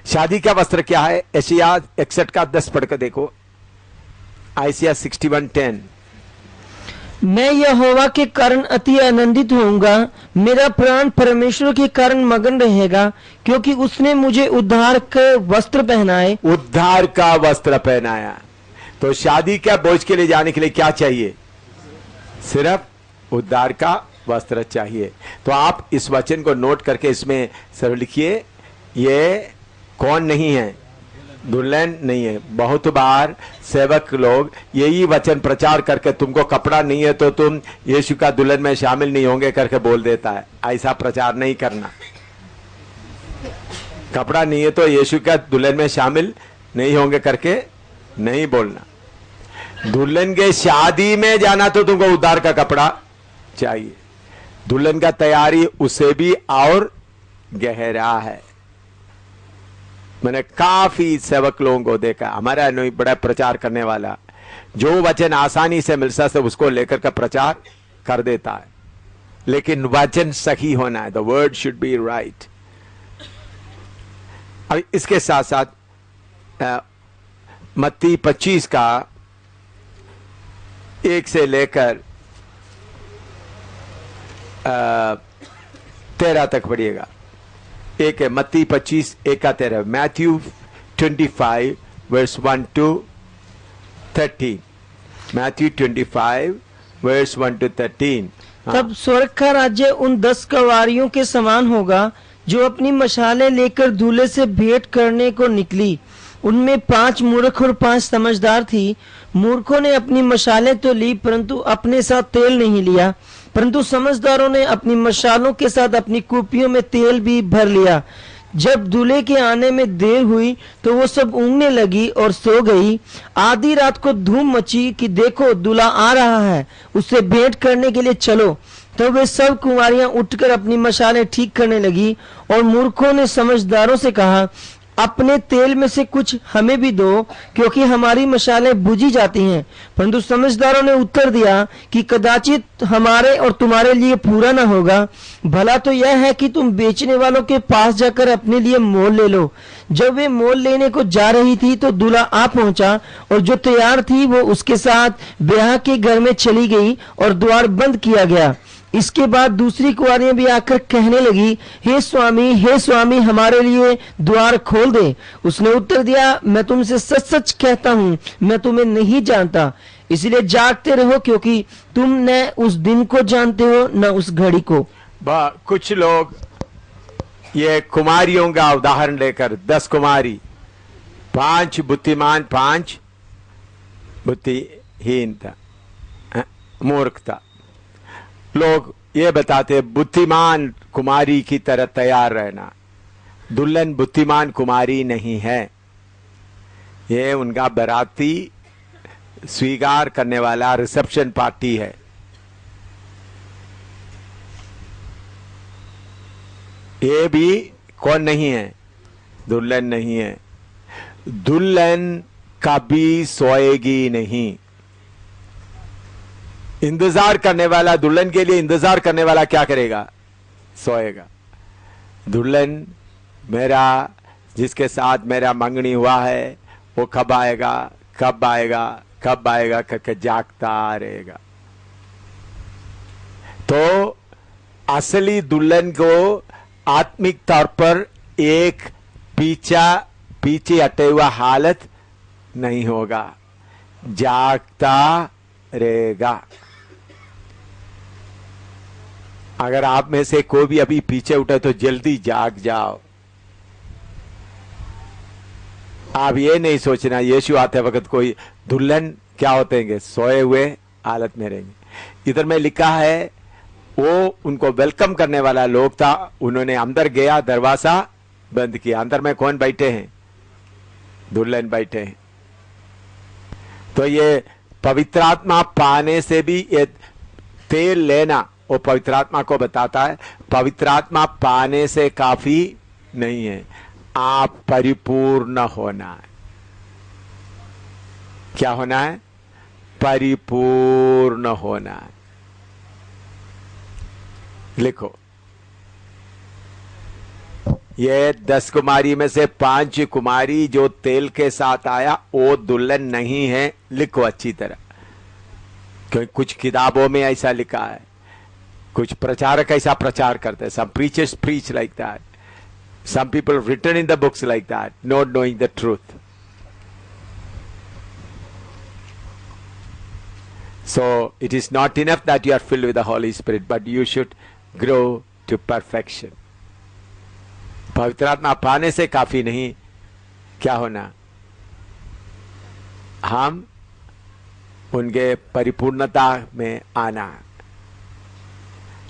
शादी का वस्त्र क्या है? एशिया 61 का 10 पढ़कर देखो। आइसिया 61:10। मैं यहोवा के कारण अति आनंदित होऊंगा, मेरा प्राण परमेश्वर के कारण मगन रहेगा, क्योंकि उसने मुझे उद्धार के वस्त्र पहनाए। उद्धार का वस्त्र पहनाया। तो शादी का बोझ के लिए जाने के लिए क्या चाहिए? सिर्फ उद्धार का वस्त्र चाहिए। तो आप इस वचन को नोट करके इसमें सर लिखिए, ये कौन नहीं है? दुल्हन नहीं है। बहुत बार सेवक लोग यही वचन प्रचार करके तुमको कपड़ा नहीं है तो तुम यीशु का दुल्हन में शामिल नहीं होंगे करके बोल देता है। ऐसा प्रचार नहीं करना। कपड़ा नहीं है तो यीशु का दुल्हन में शामिल नहीं होंगे करके नहीं बोलना। दुल्हन के शादी में जाना तो तुमको उद्धार का कपड़ा चाहिए। दुल्हन का तैयारी उससे भी और गहरा है। मैंने काफी सेवक लोगों को देखा, हमारा नहीं बड़ा प्रचार करने वाला, जो वचन आसानी से मिल सकता है उसको लेकर का प्रचार कर देता है, लेकिन वचन सही होना है। The word should be right. अब इसके साथ साथ मत्ती 25 का 1 से लेकर 13 तक पढ़िएगा। एक है मत्ती 25 1 का 13, Matthew 25 verse 1 to 13, Matthew 25 verse 1 to 13। तब स्वर्ग का राज्य उन 10 कवारियों के समान होगा जो अपनी मशालें लेकर दूल्हे से भेंट करने को निकली। उनमें 5 मूर्ख और 5 समझदार थी। मूर्खों ने अपनी मशालें तो ली परंतु अपने साथ तेल नहीं लिया, परंतु समझदारों ने अपनी मशालों के साथ अपनी कुपियों में तेल भी भर लिया। जब दूल्हे के आने में देर हुई तो वो सब ऊँघने लगी और सो गई। आधी रात को धूम मची कि देखो दूल्हा आ रहा है, उससे भेंट करने के लिए चलो। तो वे सब कुंवारियां उठकर अपनी मशालें ठीक करने लगी। और मूर्खों ने समझदारों से कहा, अपने तेल में से कुछ हमें भी दो, क्योंकि हमारी मशालें बुझी जाती हैं। परंतु समझदारों ने उत्तर दिया कि कदाचित हमारे और तुम्हारे लिए पूरा न होगा। भला तो यह है कि तुम बेचने वालों के पास जाकर अपने लिए मोल ले लो। जब वे मोल लेने को जा रही थी तो दूल्हा आ पहुंचा, और जो तैयार थी वो उसके साथ ब्याह के घर में चली गई और द्वार बंद किया गया। इसके बाद दूसरी कुंवारियां भी आकर कहने लगी, हे स्वामी, हमारे लिए द्वार खोल दे। उसने उत्तर दिया, मैं तुमसे सच सच कहता हूँ, मैं तुम्हें नहीं जानता। इसलिए जागते रहो, क्योंकि तुम न उस दिन को जानते हो न उस घड़ी को। कुछ लोग ये कुमारियों का उदाहरण लेकर 10 कुमारी, 5 बुद्धिमान, 5 बुद्धिहीन था, मूर्ख था। लोग ये बताते बुद्धिमान कुमारी की तरह तैयार रहना। दुल्हन बुद्धिमान कुमारी नहीं है, ये उनका बाराती स्वीकार करने वाला रिसेप्शन पार्टी है। ये भी कौन नहीं है? दुल्हन नहीं है। दुल्हन कभी सोएगी नहीं। इंतजार करने वाला, दुल्हन के लिए इंतजार करने वाला क्या करेगा? सोएगा। दुल्हन मेरा, जिसके साथ मेरा मंगनी हुआ है, वो कब आएगा, कब आएगा, कब आएगा करके जागता रहेगा। तो असली दुल्हन को आत्मिक तौर पर एक पीछे हटे हुआ हालत नहीं होगा, जागता रहेगा। अगर आप में से कोई भी अभी पीछे उठे तो जल्दी जाग जाओ। आप ये नहीं सोचना यीशु आते वक्त कोई दुल्हन क्या होते हैं, सोए हुए हालत में रहेंगे। इधर में लिखा है वो उनको वेलकम करने वाला लोग था, उन्होंने अंदर गया, दरवाजा बंद किया। अंदर में कौन बैठे हैं? दुल्हन बैठे हैं। तो ये पवित्र आत्मा पाने से भी ये तेल लेना वो पवित्र आत्मा को बताता है। पवित्र आत्मा पाने से काफी नहीं है, आप परिपूर्ण होना है। क्या होना है? परिपूर्ण होना है। लिखो, ये 10 कुमारी में से 5 कुमारी जो तेल के साथ आया वो दुल्हन नहीं है। लिखो अच्छी तरह, क्योंकि कुछ किताबों में ऐसा लिखा है, कुछ प्रचारक ऐसा प्रचार करते हैं। Some preachers preach like that. Some people have written in the books like that, not knowing the truth. So it is not enough that you are filled with the Holy Spirit, but you should grow to perfection. पवित्र आत्मा पाने से काफी नहीं, क्या होना? हम उनके परिपूर्णता में आना है,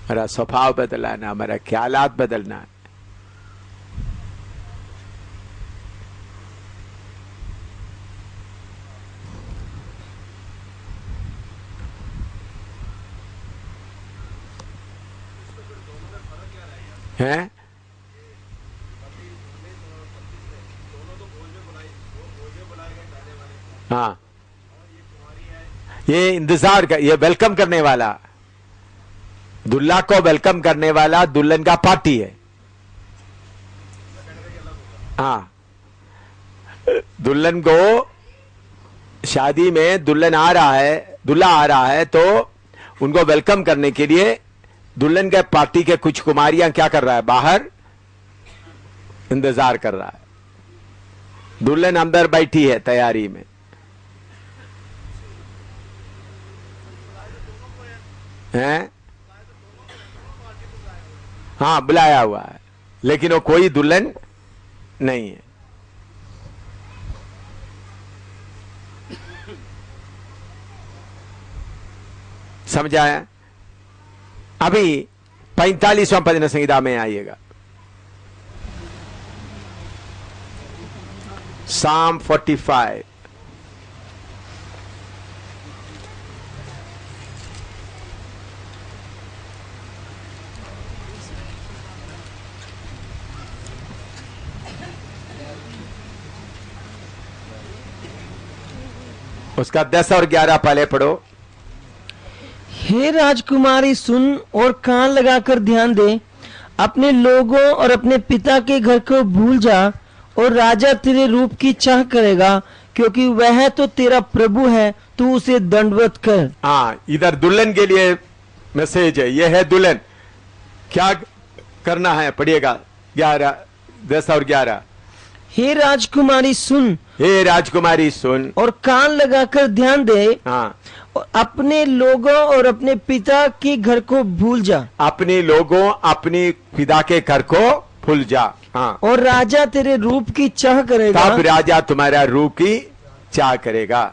हमारा स्वभाव बदलाना, हमारा ख्यालात बदलना है। हैं? हाँ, ये इंतजार कर, ये वेलकम करने वाला, दुल्हा को वेलकम करने वाला दुल्हन का पार्टी है। हाँ, दुल्हन को शादी में दुल्हन आ रहा है, दूल्हा आ रहा है, तो उनको वेलकम करने के लिए दुल्हन के पार्टी के कुछ कुमारियां क्या कर रहा है, बाहर इंतजार कर रहा है। दुल्हन अंदर बैठी है तैयारी में। हैं? हाँ, बुलाया हुआ है, लेकिन वो कोई दुल्हन नहीं है। समझा है? अभी 45वां भजन संहिता में आइएगा, Psalm 45। उसका 10 और 11 पहले पढ़ो। हे राजकुमारी सुन और कान लगाकर ध्यान दे, अपने लोगों और अपने पिता के घर को भूल जा, और राजा तेरे रूप की चाह करेगा, क्योंकि वह तो तेरा प्रभु है, तू उसे दंडवत कर। हाँ, इधर दुल्हन के लिए मैसेज है, यह है दुल्हन, क्या करना है, पढ़िएगा 11, 10 और 11। हे राजकुमारी सुन, हे राजकुमारी सुन और कान लगाकर ध्यान दे, हाँ, और अपने लोगों और अपने पिता के घर को भूल जा, अपने लोगों अपनी पिता के घर को भूल जा। हाँ, और राजा तेरे रूप की चाह करेगा, तब राजा तुम्हारा रूप की चाह करेगा।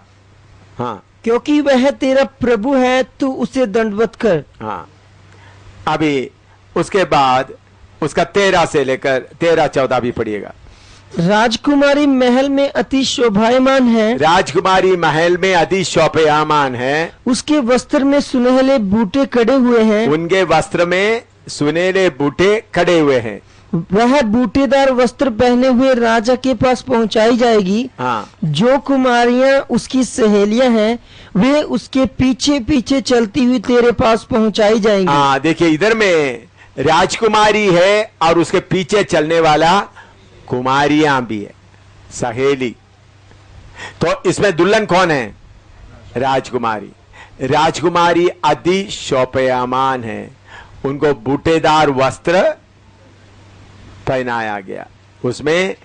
हाँ, क्योंकि वह तेरा प्रभु है, तू उसे दंडवत कर। हाँ, अभी उसके बाद उसका 13 से लेकर 13-14 भी पढ़िएगा। राजकुमारी महल में अति शोभायमान है, राजकुमारी महल में अति शोभायमान है, उसके वस्त्र में सुनहले बूटे कड़े हुए हैं, उनके वस्त्र में सुनहले बूटे खड़े हुए हैं। वह बूटेदार वस्त्र पहने हुए राजा के पास पहुंचाई जाएगी। हाँ, जो कुमारियां उसकी सहेलियां हैं, वे उसके पीछे पीछे चलती हुई तेरे पास पहुंचाई जाएंगी। हाँ, देखिए इधर में राजकुमारी है और उसके पीछे चलने वाला कुमारियां भी है, सहेली। तो इसमें दुल्हन कौन है? राजकुमारी। राजकुमारी अति शोभायमान है, उनको बूटेदार वस्त्र पहनाया गया। उसमें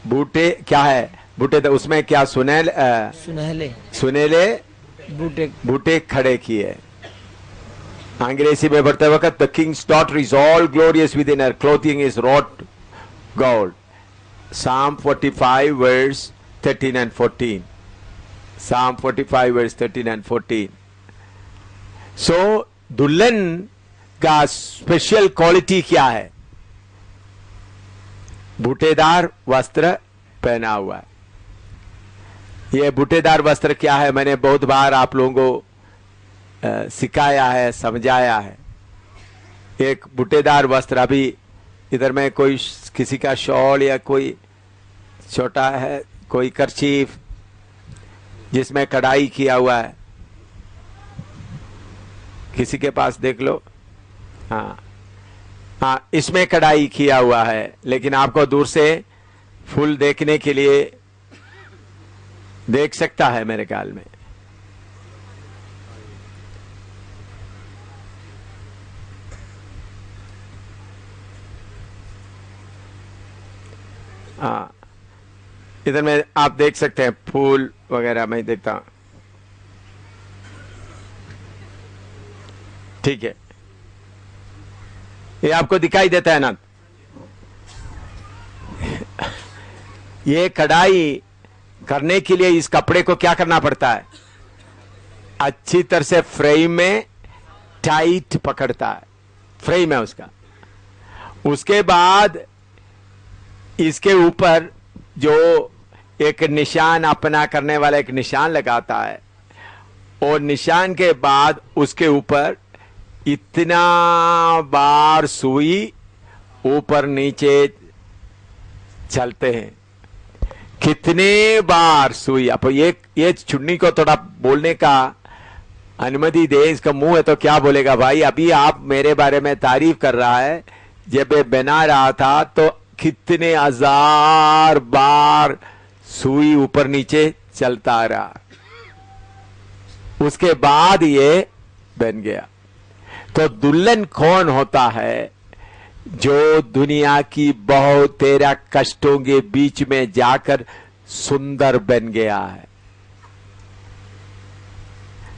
बूटे क्या है? बूटेदार, उसमें क्या सुनहले सुनहले बूटे बूटे खड़े किए। अंग्रेजी में पढ़ते वक्त, the king's daughter is all glorious within her clothing is wrought gold. Psalm 45 verse 13 and 14. Psalm 45 verse 13 and 14. So दुल्हन का स्पेशल क्वालिटी क्या है? बूटेदार वस्त्र पहना हुआ है। यह बूटेदार वस्त्र क्या है, मैंने बहुत बार आप लोगों को सिखाया है, समझाया है। एक बूटेदार वस्त्र, अभी इधर में कोई किसी का शॉल या कोई छोटा है, कोई करचीफ जिसमें कढ़ाई किया हुआ है, किसी के पास देख लो। हाँ हाँ, इसमें कढ़ाई किया हुआ है, लेकिन आपको दूर से फूल देखने के लिए देख सकता है मेरे ख्याल में। हाँ, इधर में आप देख सकते हैं फूल वगैरह, मैं देखता हूं। ठीक है, ये आपको दिखाई देता है ना? ये कढ़ाई करने के लिए इस कपड़े को क्या करना पड़ता है? अच्छी तरह से फ्रेम में टाइट पकड़ता है, फ्रेम है उसका। उसके बाद इसके ऊपर जो एक निशान अपना करने वाला एक निशान लगाता है, और निशान के बाद उसके ऊपर इतना बार सुई ऊपर नीचे चलते हैं। कितने बार सुई, अब ये चुन्नी को थोड़ा बोलने का अनुमति दे, इसका मुंह है तो क्या बोलेगा भाई? अभी आप मेरे बारे में तारीफ कर रहा है, जब ये बना रहा था तो कितने हजार बार सुई ऊपर नीचे चलता रहा, उसके बाद ये बन गया। तो दुल्हन कौन होता है? जो दुनिया की बहुत तेरा कष्टों के बीच में जाकर सुंदर बन गया है।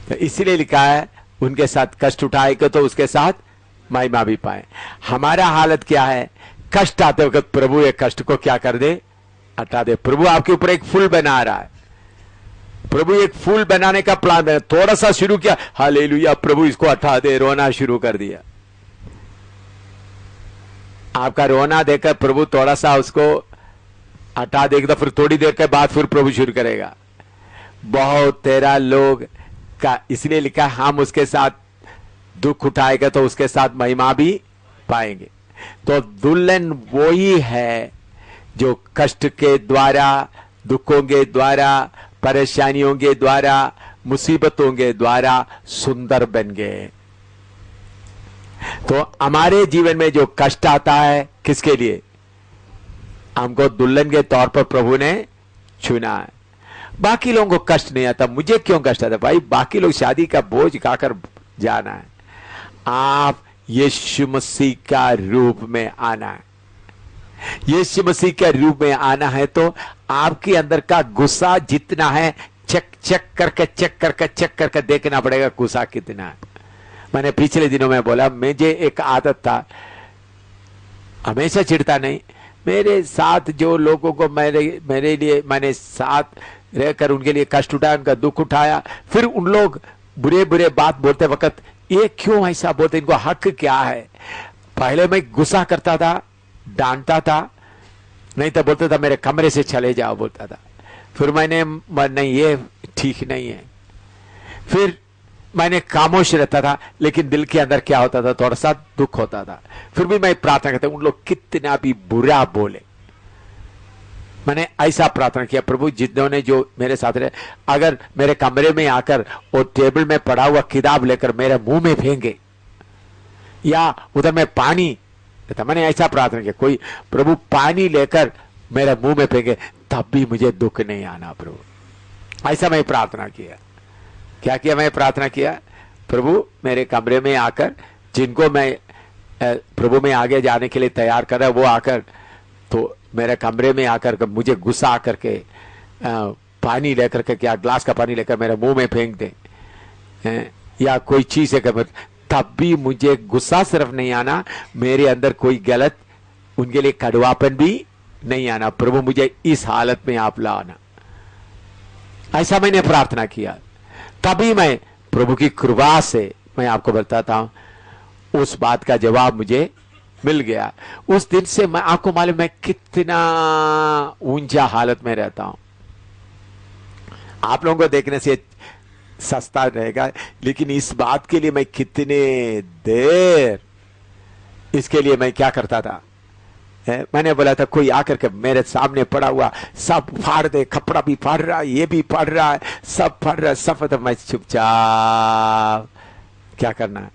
तो इसलिए लिखा है उनके साथ कष्ट उठाएगा तो उसके साथ महिमा भी पाए। हमारा हालत क्या है? कष्ट आते वक्त प्रभु एक कष्ट को क्या कर दे? हटा दे। प्रभु आपके ऊपर एक फूल बना रहा है, प्रभु एक फूल बनाने का प्लान बना, थोड़ा सा शुरू किया, हालेलुया, प्रभु इसको हटा दे, रोना शुरू कर दिया। आपका रोना देखकर प्रभु थोड़ा सा उसको हटा देगा, फिर थोड़ी देर के बाद फिर प्रभु शुरू करेगा। बहुत तेरा लोग का, इसलिए लिखा हम उसके साथ दुख उठाएगा तो उसके साथ महिमा भी पाएंगे। तो दुल्हन वही है जो कष्ट के द्वारा, दुखों के द्वारा, परेशानियों के द्वारा, मुसीबतों के द्वारा सुंदर बन गए। तो हमारे जीवन में जो कष्ट आता है, किसके लिए? हमको दुल्हन के तौर पर प्रभु ने चुना है। बाकी लोगों को कष्ट नहीं आता, मुझे क्यों कष्ट आता? भाई बाकी लोग शादी का बोझ खाकर जाना है, आप यीशु मसीह का रूप में आना है। यीशु मसीह के रूप में आना है तो आपके अंदर का गुस्सा जितना है चेक करके देखना पड़ेगा गुस्सा कितना है। मैंने पिछले दिनों में बोला, मुझे एक आदत था, हमेशा चिढ़ता नहीं, मेरे साथ जो लोगों को मेरे लिए मैंने साथ रहकर उनके लिए कष्ट उठाया, उनका दुख उठाया, फिर उन लोग बुरे बात बोलते वक्त ये क्यों ऐसा बोलते, इनको हक क्या है? पहले मैं गुस्सा करता था, डांटता था, नहीं तो बोलता था मेरे कमरे से चले जाओ बोलता था। फिर मैंने नहीं, ये ठीक नहीं है। फिर मैंने खामोश रहता था, लेकिन दिल के अंदर क्या होता था? थोड़ा सा दुख होता था। फिर भी मैं प्रार्थना करता, उन लोग कितना भी बुरा बोले, मैंने ऐसा प्रार्थना किया, प्रभु जिन्होंने जो मेरे साथ रहे, अगर मेरे कमरे में आकर और टेबल में पड़ा हुआ किताब लेकर मेरे मुंह में फेंके, या उधर में पानी, मैंने ऐसा प्रार्थना किया, कोई प्रभु पानी लेकर मेरे मुंह में फेंके, तब भी मुझे दुख नहीं आना प्रभु। ऐसा मैं प्रार्थना किया। क्या किया? मैं प्रार्थना किया, प्रभु मेरे कमरे में आकर जिनको मैं प्रभु में आगे जाने के लिए तैयार कर रहा है, वो आकर तो मेरे कमरे में आकर मुझे गुस्सा आकर के पानी लेकर के, क्या ग्लास का पानी लेकर मेरे मुंह में फेंक दे, या कोई चीज है, तब भी मुझे गुस्सा सिर्फ नहीं आना, मेरे अंदर कोई गलत, उनके लिए कड़वापन भी नहीं आना। प्रभु मुझे इस हालत में आप लाना। ऐसा मैंने प्रार्थना किया। तभी मैं प्रभु की कृपा से, मैं आपको बताता हूं, उस बात का जवाब मुझे मिल गया। उस दिन से मैं, आपको मालूम मैं कितना ऊंचा हालत में रहता हूं। आप लोगों को देखने से सस्ता रहेगा, लेकिन इस बात के लिए मैं कितने देर, इसके लिए मैं क्या करता था, मैंने बोला था कोई आकर के मेरे सामने पड़ा हुआ सब फाड़ दे, कपड़ा भी फाड़ रहा है, ये भी फाड़ रहा है, सब फाड़ रहा है, सब, तो मैं चुपचाप, क्या करना है,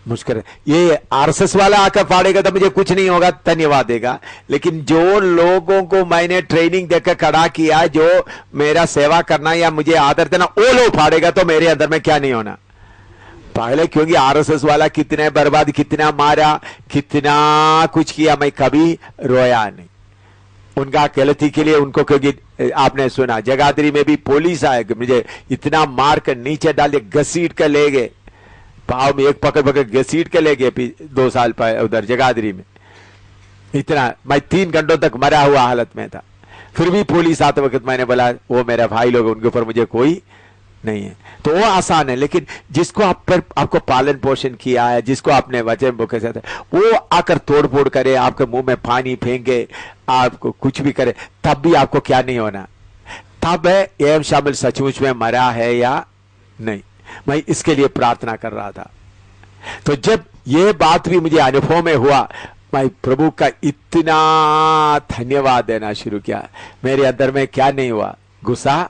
मुश्किल है। ये आरएसएस वाला आकर फाड़ेगा तो मुझे कुछ नहीं होगा, धन्यवाद देगा। लेकिन जो लोगों को मैंने ट्रेनिंग देकर खड़ा किया, जो मेरा सेवा करना या मुझे आदर देना, वो लोग फाड़ेगा तो मेरे अंदर में क्या नहीं होना पहले, क्योंकि आरएसएस वाला कितने बर्बाद, कितना मारा, कितना कुछ किया, मैं कभी रोया नहीं उनका गलती के लिए उनको। क्योंकि आपने सुना जगाधरी में भी पुलिस आए, मुझे इतना मार कर नीचे डाल दिया, घसीट कर ले गए, पाव में एक पकड़ घसीट के ले गए 2 साल उधर जगाधरी में। इतना, मैं 3 घंटों तक मरा हुआ हालत में था। फिर भी पुलिस आते वक्त मैंने बोला वो मेरे भाई लोग, उनके ऊपर मुझे कोई नहीं है। तो वो आसान है, लेकिन जिसको आप पर आपको पालन पोषण किया है, जिसको आपने वचन भूखे से, वो आकर तोड़ फोड़ करे, आपके मुंह में पानी फेंके, आपको कुछ भी करे, तब भी आपको क्या नहीं होना? तब है एवं शामिल सचमुच में मरा है या नहीं। मैं इसके लिए प्रार्थना कर रहा था। तो जब ये बात भी मुझे अनुभव में हुआ, मैं प्रभु का इतना धन्यवाद देना शुरू किया। मेरे अंदर में क्या नहीं हुआ? गुस्सा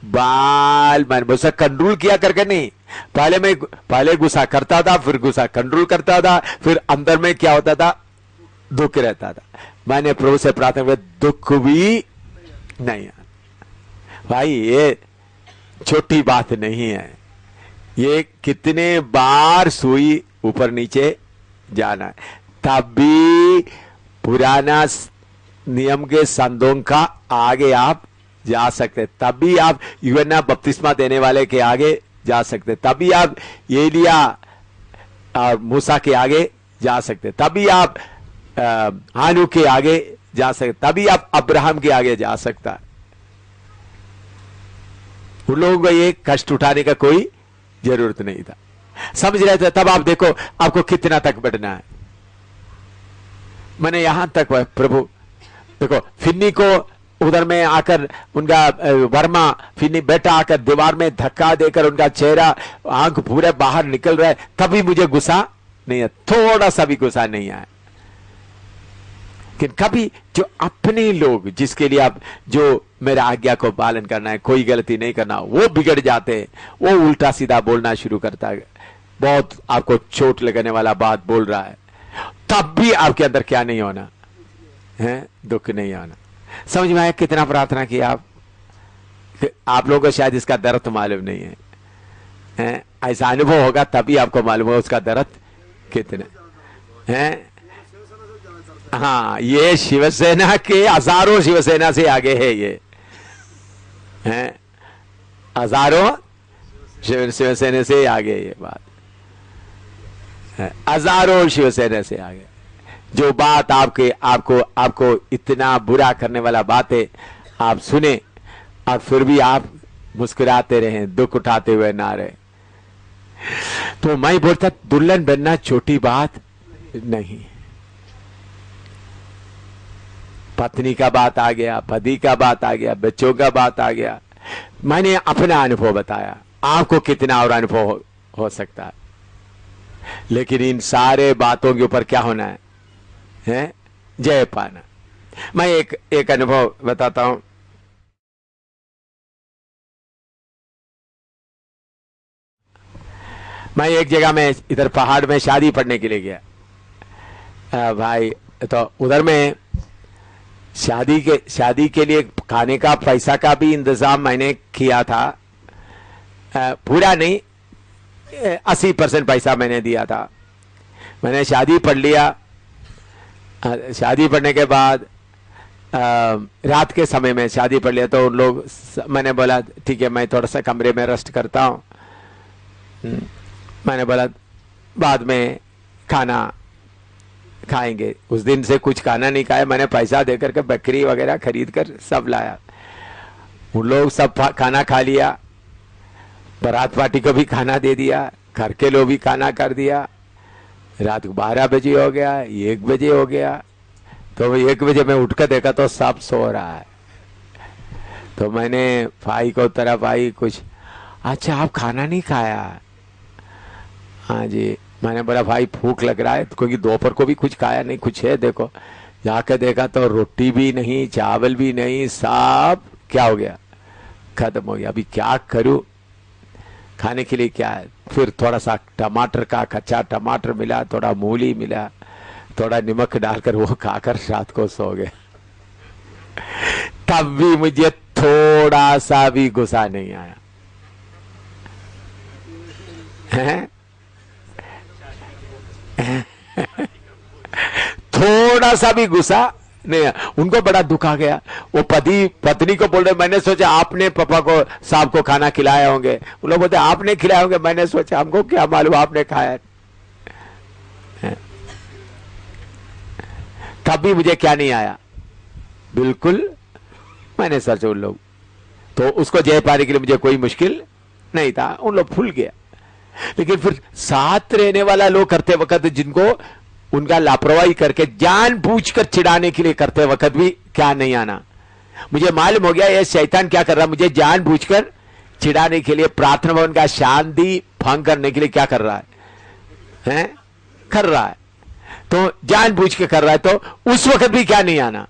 बाल मन गुस्सा कंट्रोल किया करके नहीं। पहले गुस्सा करता था, फिर गुस्सा कंट्रोल करता था, फिर अंदर में क्या होता था? दुख रहता था। मैंने प्रभु से प्रार्थना किया, दुख भी नहीं। भाई ये छोटी बात नहीं है, ये कितने बार सुई ऊपर नीचे जाना है, तब भी पुराना नियम के संदों का आगे आप जा सकते, तभी आप यूहन्ना बपतिस्मा देने वाले के आगे जा सकते, तभी आप एलिया और मूसा के आगे जा सकते, तभी आप हानू के आगे जा सकते, तभी आप अब्राहम के आगे जा सकता। उन लोगों को ये कष्ट उठाने का कोई जरूरत नहीं था, समझ रहे थे। तब आप देखो आपको कितना तक बढ़ना है। मैंने यहां तक प्रभु देखो, फिन्नी को उधर में आकर उनका वर्मा फिन्नी बेटा आकर दीवार में धक्का देकर उनका चेहरा आंख पूरे बाहर निकल रहा है, तभी मुझे गुस्सा नहीं है, थोड़ा सा भी गुस्सा नहीं आया। लेकिन कभी जो अपने लोग जिसके लिए आप जो मेरा आज्ञा को पालन करना है, कोई गलती नहीं करना, वो बिगड़ जाते हैं, वो उल्टा सीधा बोलना शुरू करता है, बहुत आपको चोट लगाने वाला बात बोल रहा है, तब भी आपके अंदर क्या नहीं होना है? दुख नहीं आना। समझ में आया कितना प्रार्थना किया आप लोगों को शायद इसका दर्द मालूम नहीं है, ऐसा अनुभव होगा तभी आपको मालूम होगा उसका दर्द कितना है। हाँ, ये शिवसेना के हजारों शिवसेना से आगे है, ये हैं हजारों शिवसेना से आगे, ये बात हजारों शिवसेना से आगे। जो बात आपको इतना बुरा करने वाला बातें आप सुने और फिर भी आप मुस्कुराते रहे, दुख उठाते हुए ना रहे। तो मैं बोलता दुल्हन बनना छोटी बात नहीं। पत्नी का बात आ गया, पति का बात आ गया, बच्चों का बात आ गया। मैंने अपना अनुभव बताया, आपको कितना और अनुभव हो सकता है, लेकिन इन सारे बातों के ऊपर क्या होना है? जय पाना। मैं एक अनुभव बताता हूं। मैं एक जगह में इधर पहाड़ में शादी पढ़ने के लिए गया भाई, तो उधर में शादी के लिए खाने का पैसा का भी इंतजाम मैंने किया था, पूरा नहीं 80% पैसा मैंने दिया था। मैंने शादी पढ़ लिया। शादी पढ़ने के बाद रात के समय में शादी पढ़ लिया, तो उन लोग, मैंने बोला ठीक है मैं थोड़ा सा कमरे में रेस्ट करता हूँ। मैंने बोला बाद में खाना खाएंगे। उस दिन से कुछ खाना नहीं खाया, मैंने पैसा देकर के बकरी वगैरह खरीद कर सब लाया। उन लोग सब खाना खा लिया, बारात पार्टी को भी खाना दे दिया, घर के लोग भी खाना कर दिया। रात को 12 बजे हो गया, 1 बजे हो गया। तो 1 बजे मैं उठ कर देखा तो सब सो रहा है। तो मैंने भाई को तरफ आई, कुछ अच्छा आप खाना नहीं खाया? हाँ जी। मैंने बोला भाई भूख लग रहा है, क्योंकि दोपहर को भी कुछ खाया नहीं, कुछ है देखो। जाकर देखा तो रोटी भी नहीं, चावल भी नहीं, सब क्या हो गया? खत्म हो गया। अभी क्या करूं? खाने के लिए क्या है? फिर थोड़ा सा टमाटर का कच्चा टमाटर मिला, थोड़ा मूली मिला, थोड़ा नमक डालकर वो खाकर रात को सो गए। तब भी मुझे थोड़ा सा भी गुस्सा नहीं आया है? थोड़ा सा भी गुस्सा नहीं। उनको बड़ा दुख आ गया। वो पत्नी को बोल रहे, मैंने सोचा आपने पापा को साहब को खाना खिलाया होंगे। उन लोग बोलते आपने खिलाया होंगे। मैंने सोचा हमको क्या मालूम आपने खाया। तब भी मुझे क्या नहीं आया? बिल्कुल मैंने सच उन लोग, तो उसको जय पाने के लिए मुझे कोई मुश्किल नहीं था, उन लोग भूल गया। लेकिन फिर साथ रहने वाला लोग करते वक्त जिनको उनका लापरवाही करके जानबूझकर चिढ़ाने के लिए करते वक्त भी क्या नहीं आना। मुझे मालूम हो गया ये शैतान क्या कर रहा है, मुझे जानबूझकर चिढ़ाने के लिए, प्रार्थना भवन का शांति भंग करने के लिए क्या कर रहा है? कर रहा है, तो जानबूझ के कर रहा है, तो उस वक्त भी क्या नहीं आना।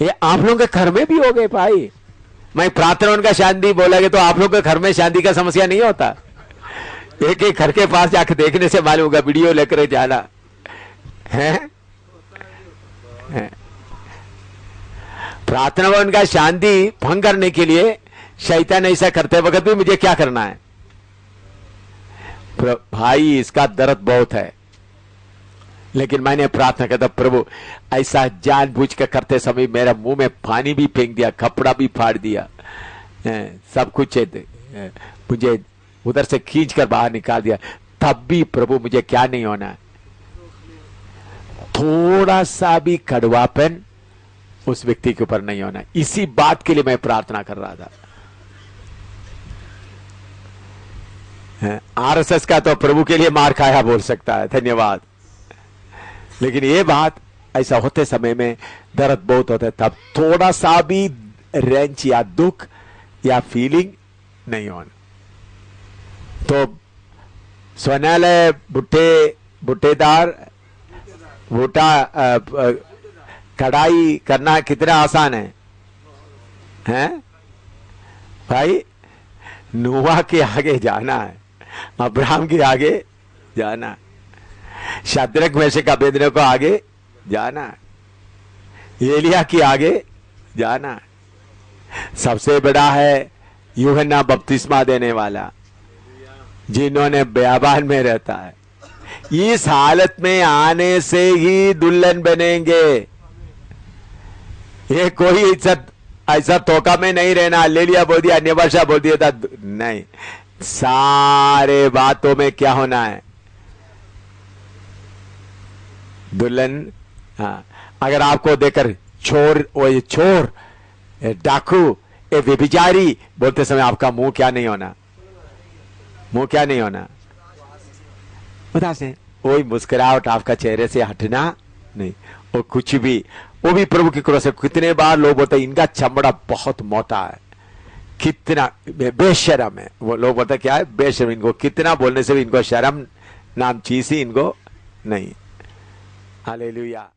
ये आप लोगों के घर में भी हो गए भाई। मैं प्रार्थना भवन का शांति बोलेंगे तो आप लोगों के घर में शांति का समस्या नहीं होता। एक एक घर के पास जाकर देखने से मालूम होगा, वीडियो लेकर जाना है। प्रार्थना भवन का शांति भंग करने के लिए शैतान ऐसा करते वक्त भी मुझे क्या करना है? भाई इसका दर्द बहुत है, लेकिन मैंने प्रार्थना करता, प्रभु ऐसा जानबूझ कर करते समय मेरा मुंह में पानी भी फेंक दिया, कपड़ा भी फाड़ दिया, सब कुछ मुझे उधर से खींच कर बाहर निकाल दिया, तब भी प्रभु मुझे क्या नहीं होना है? थोड़ा सा भी कड़वापन उस व्यक्ति के ऊपर नहीं होना। इसी बात के लिए मैं प्रार्थना कर रहा था। आरएसएस का तो प्रभु के लिए मार खाया बोल सकता है, धन्यवाद, लेकिन ये बात ऐसा होते समय में दर्द बहुत होता है, तब थोड़ा सा भी रेंच या दुख या फीलिंग नहीं होना। तो स्वनालय भुट्टेदार भुट्टा कढ़ाई करना कितना आसान है भाई? नूहा के आगे जाना है, अब्राहम के आगे जाना है, शद्रक मेशक अबेदनगो को आगे जाना है, एलिया के आगे जाना है। सबसे बड़ा है यूहन्ना बपतिस्मा देने वाला, जिन्होंने बयाबान में रहता है। इस हालत में आने से ही दुल्हन बनेंगे। ये कोई इज्जत ऐसा तोका में नहीं रहना, ले लिया बोल दिया, अन्य भाषा बोल दिया था, नहीं, सारे बातों में क्या होना है? दुल्हन। हाँ, अगर आपको देखकर चोर डाकू ए व्यभिचारी बोलते समय आपका मुंह क्या नहीं होना? मुंह क्या नहीं होना? बता से कोई मुस्कुराहट आपका चेहरे से हटना नहीं, वो कुछ भी, वो भी प्रभु की कृपा से। कितने बार लोग बोलते हैं इनका चमड़ा बहुत मोटा है, कितना बेशरम है, वो लोग बोलते क्या है? बेशरम। इनको कितना बोलने से भी इनको शर्म नाम चीज ही इनको नहीं। हालेलुया।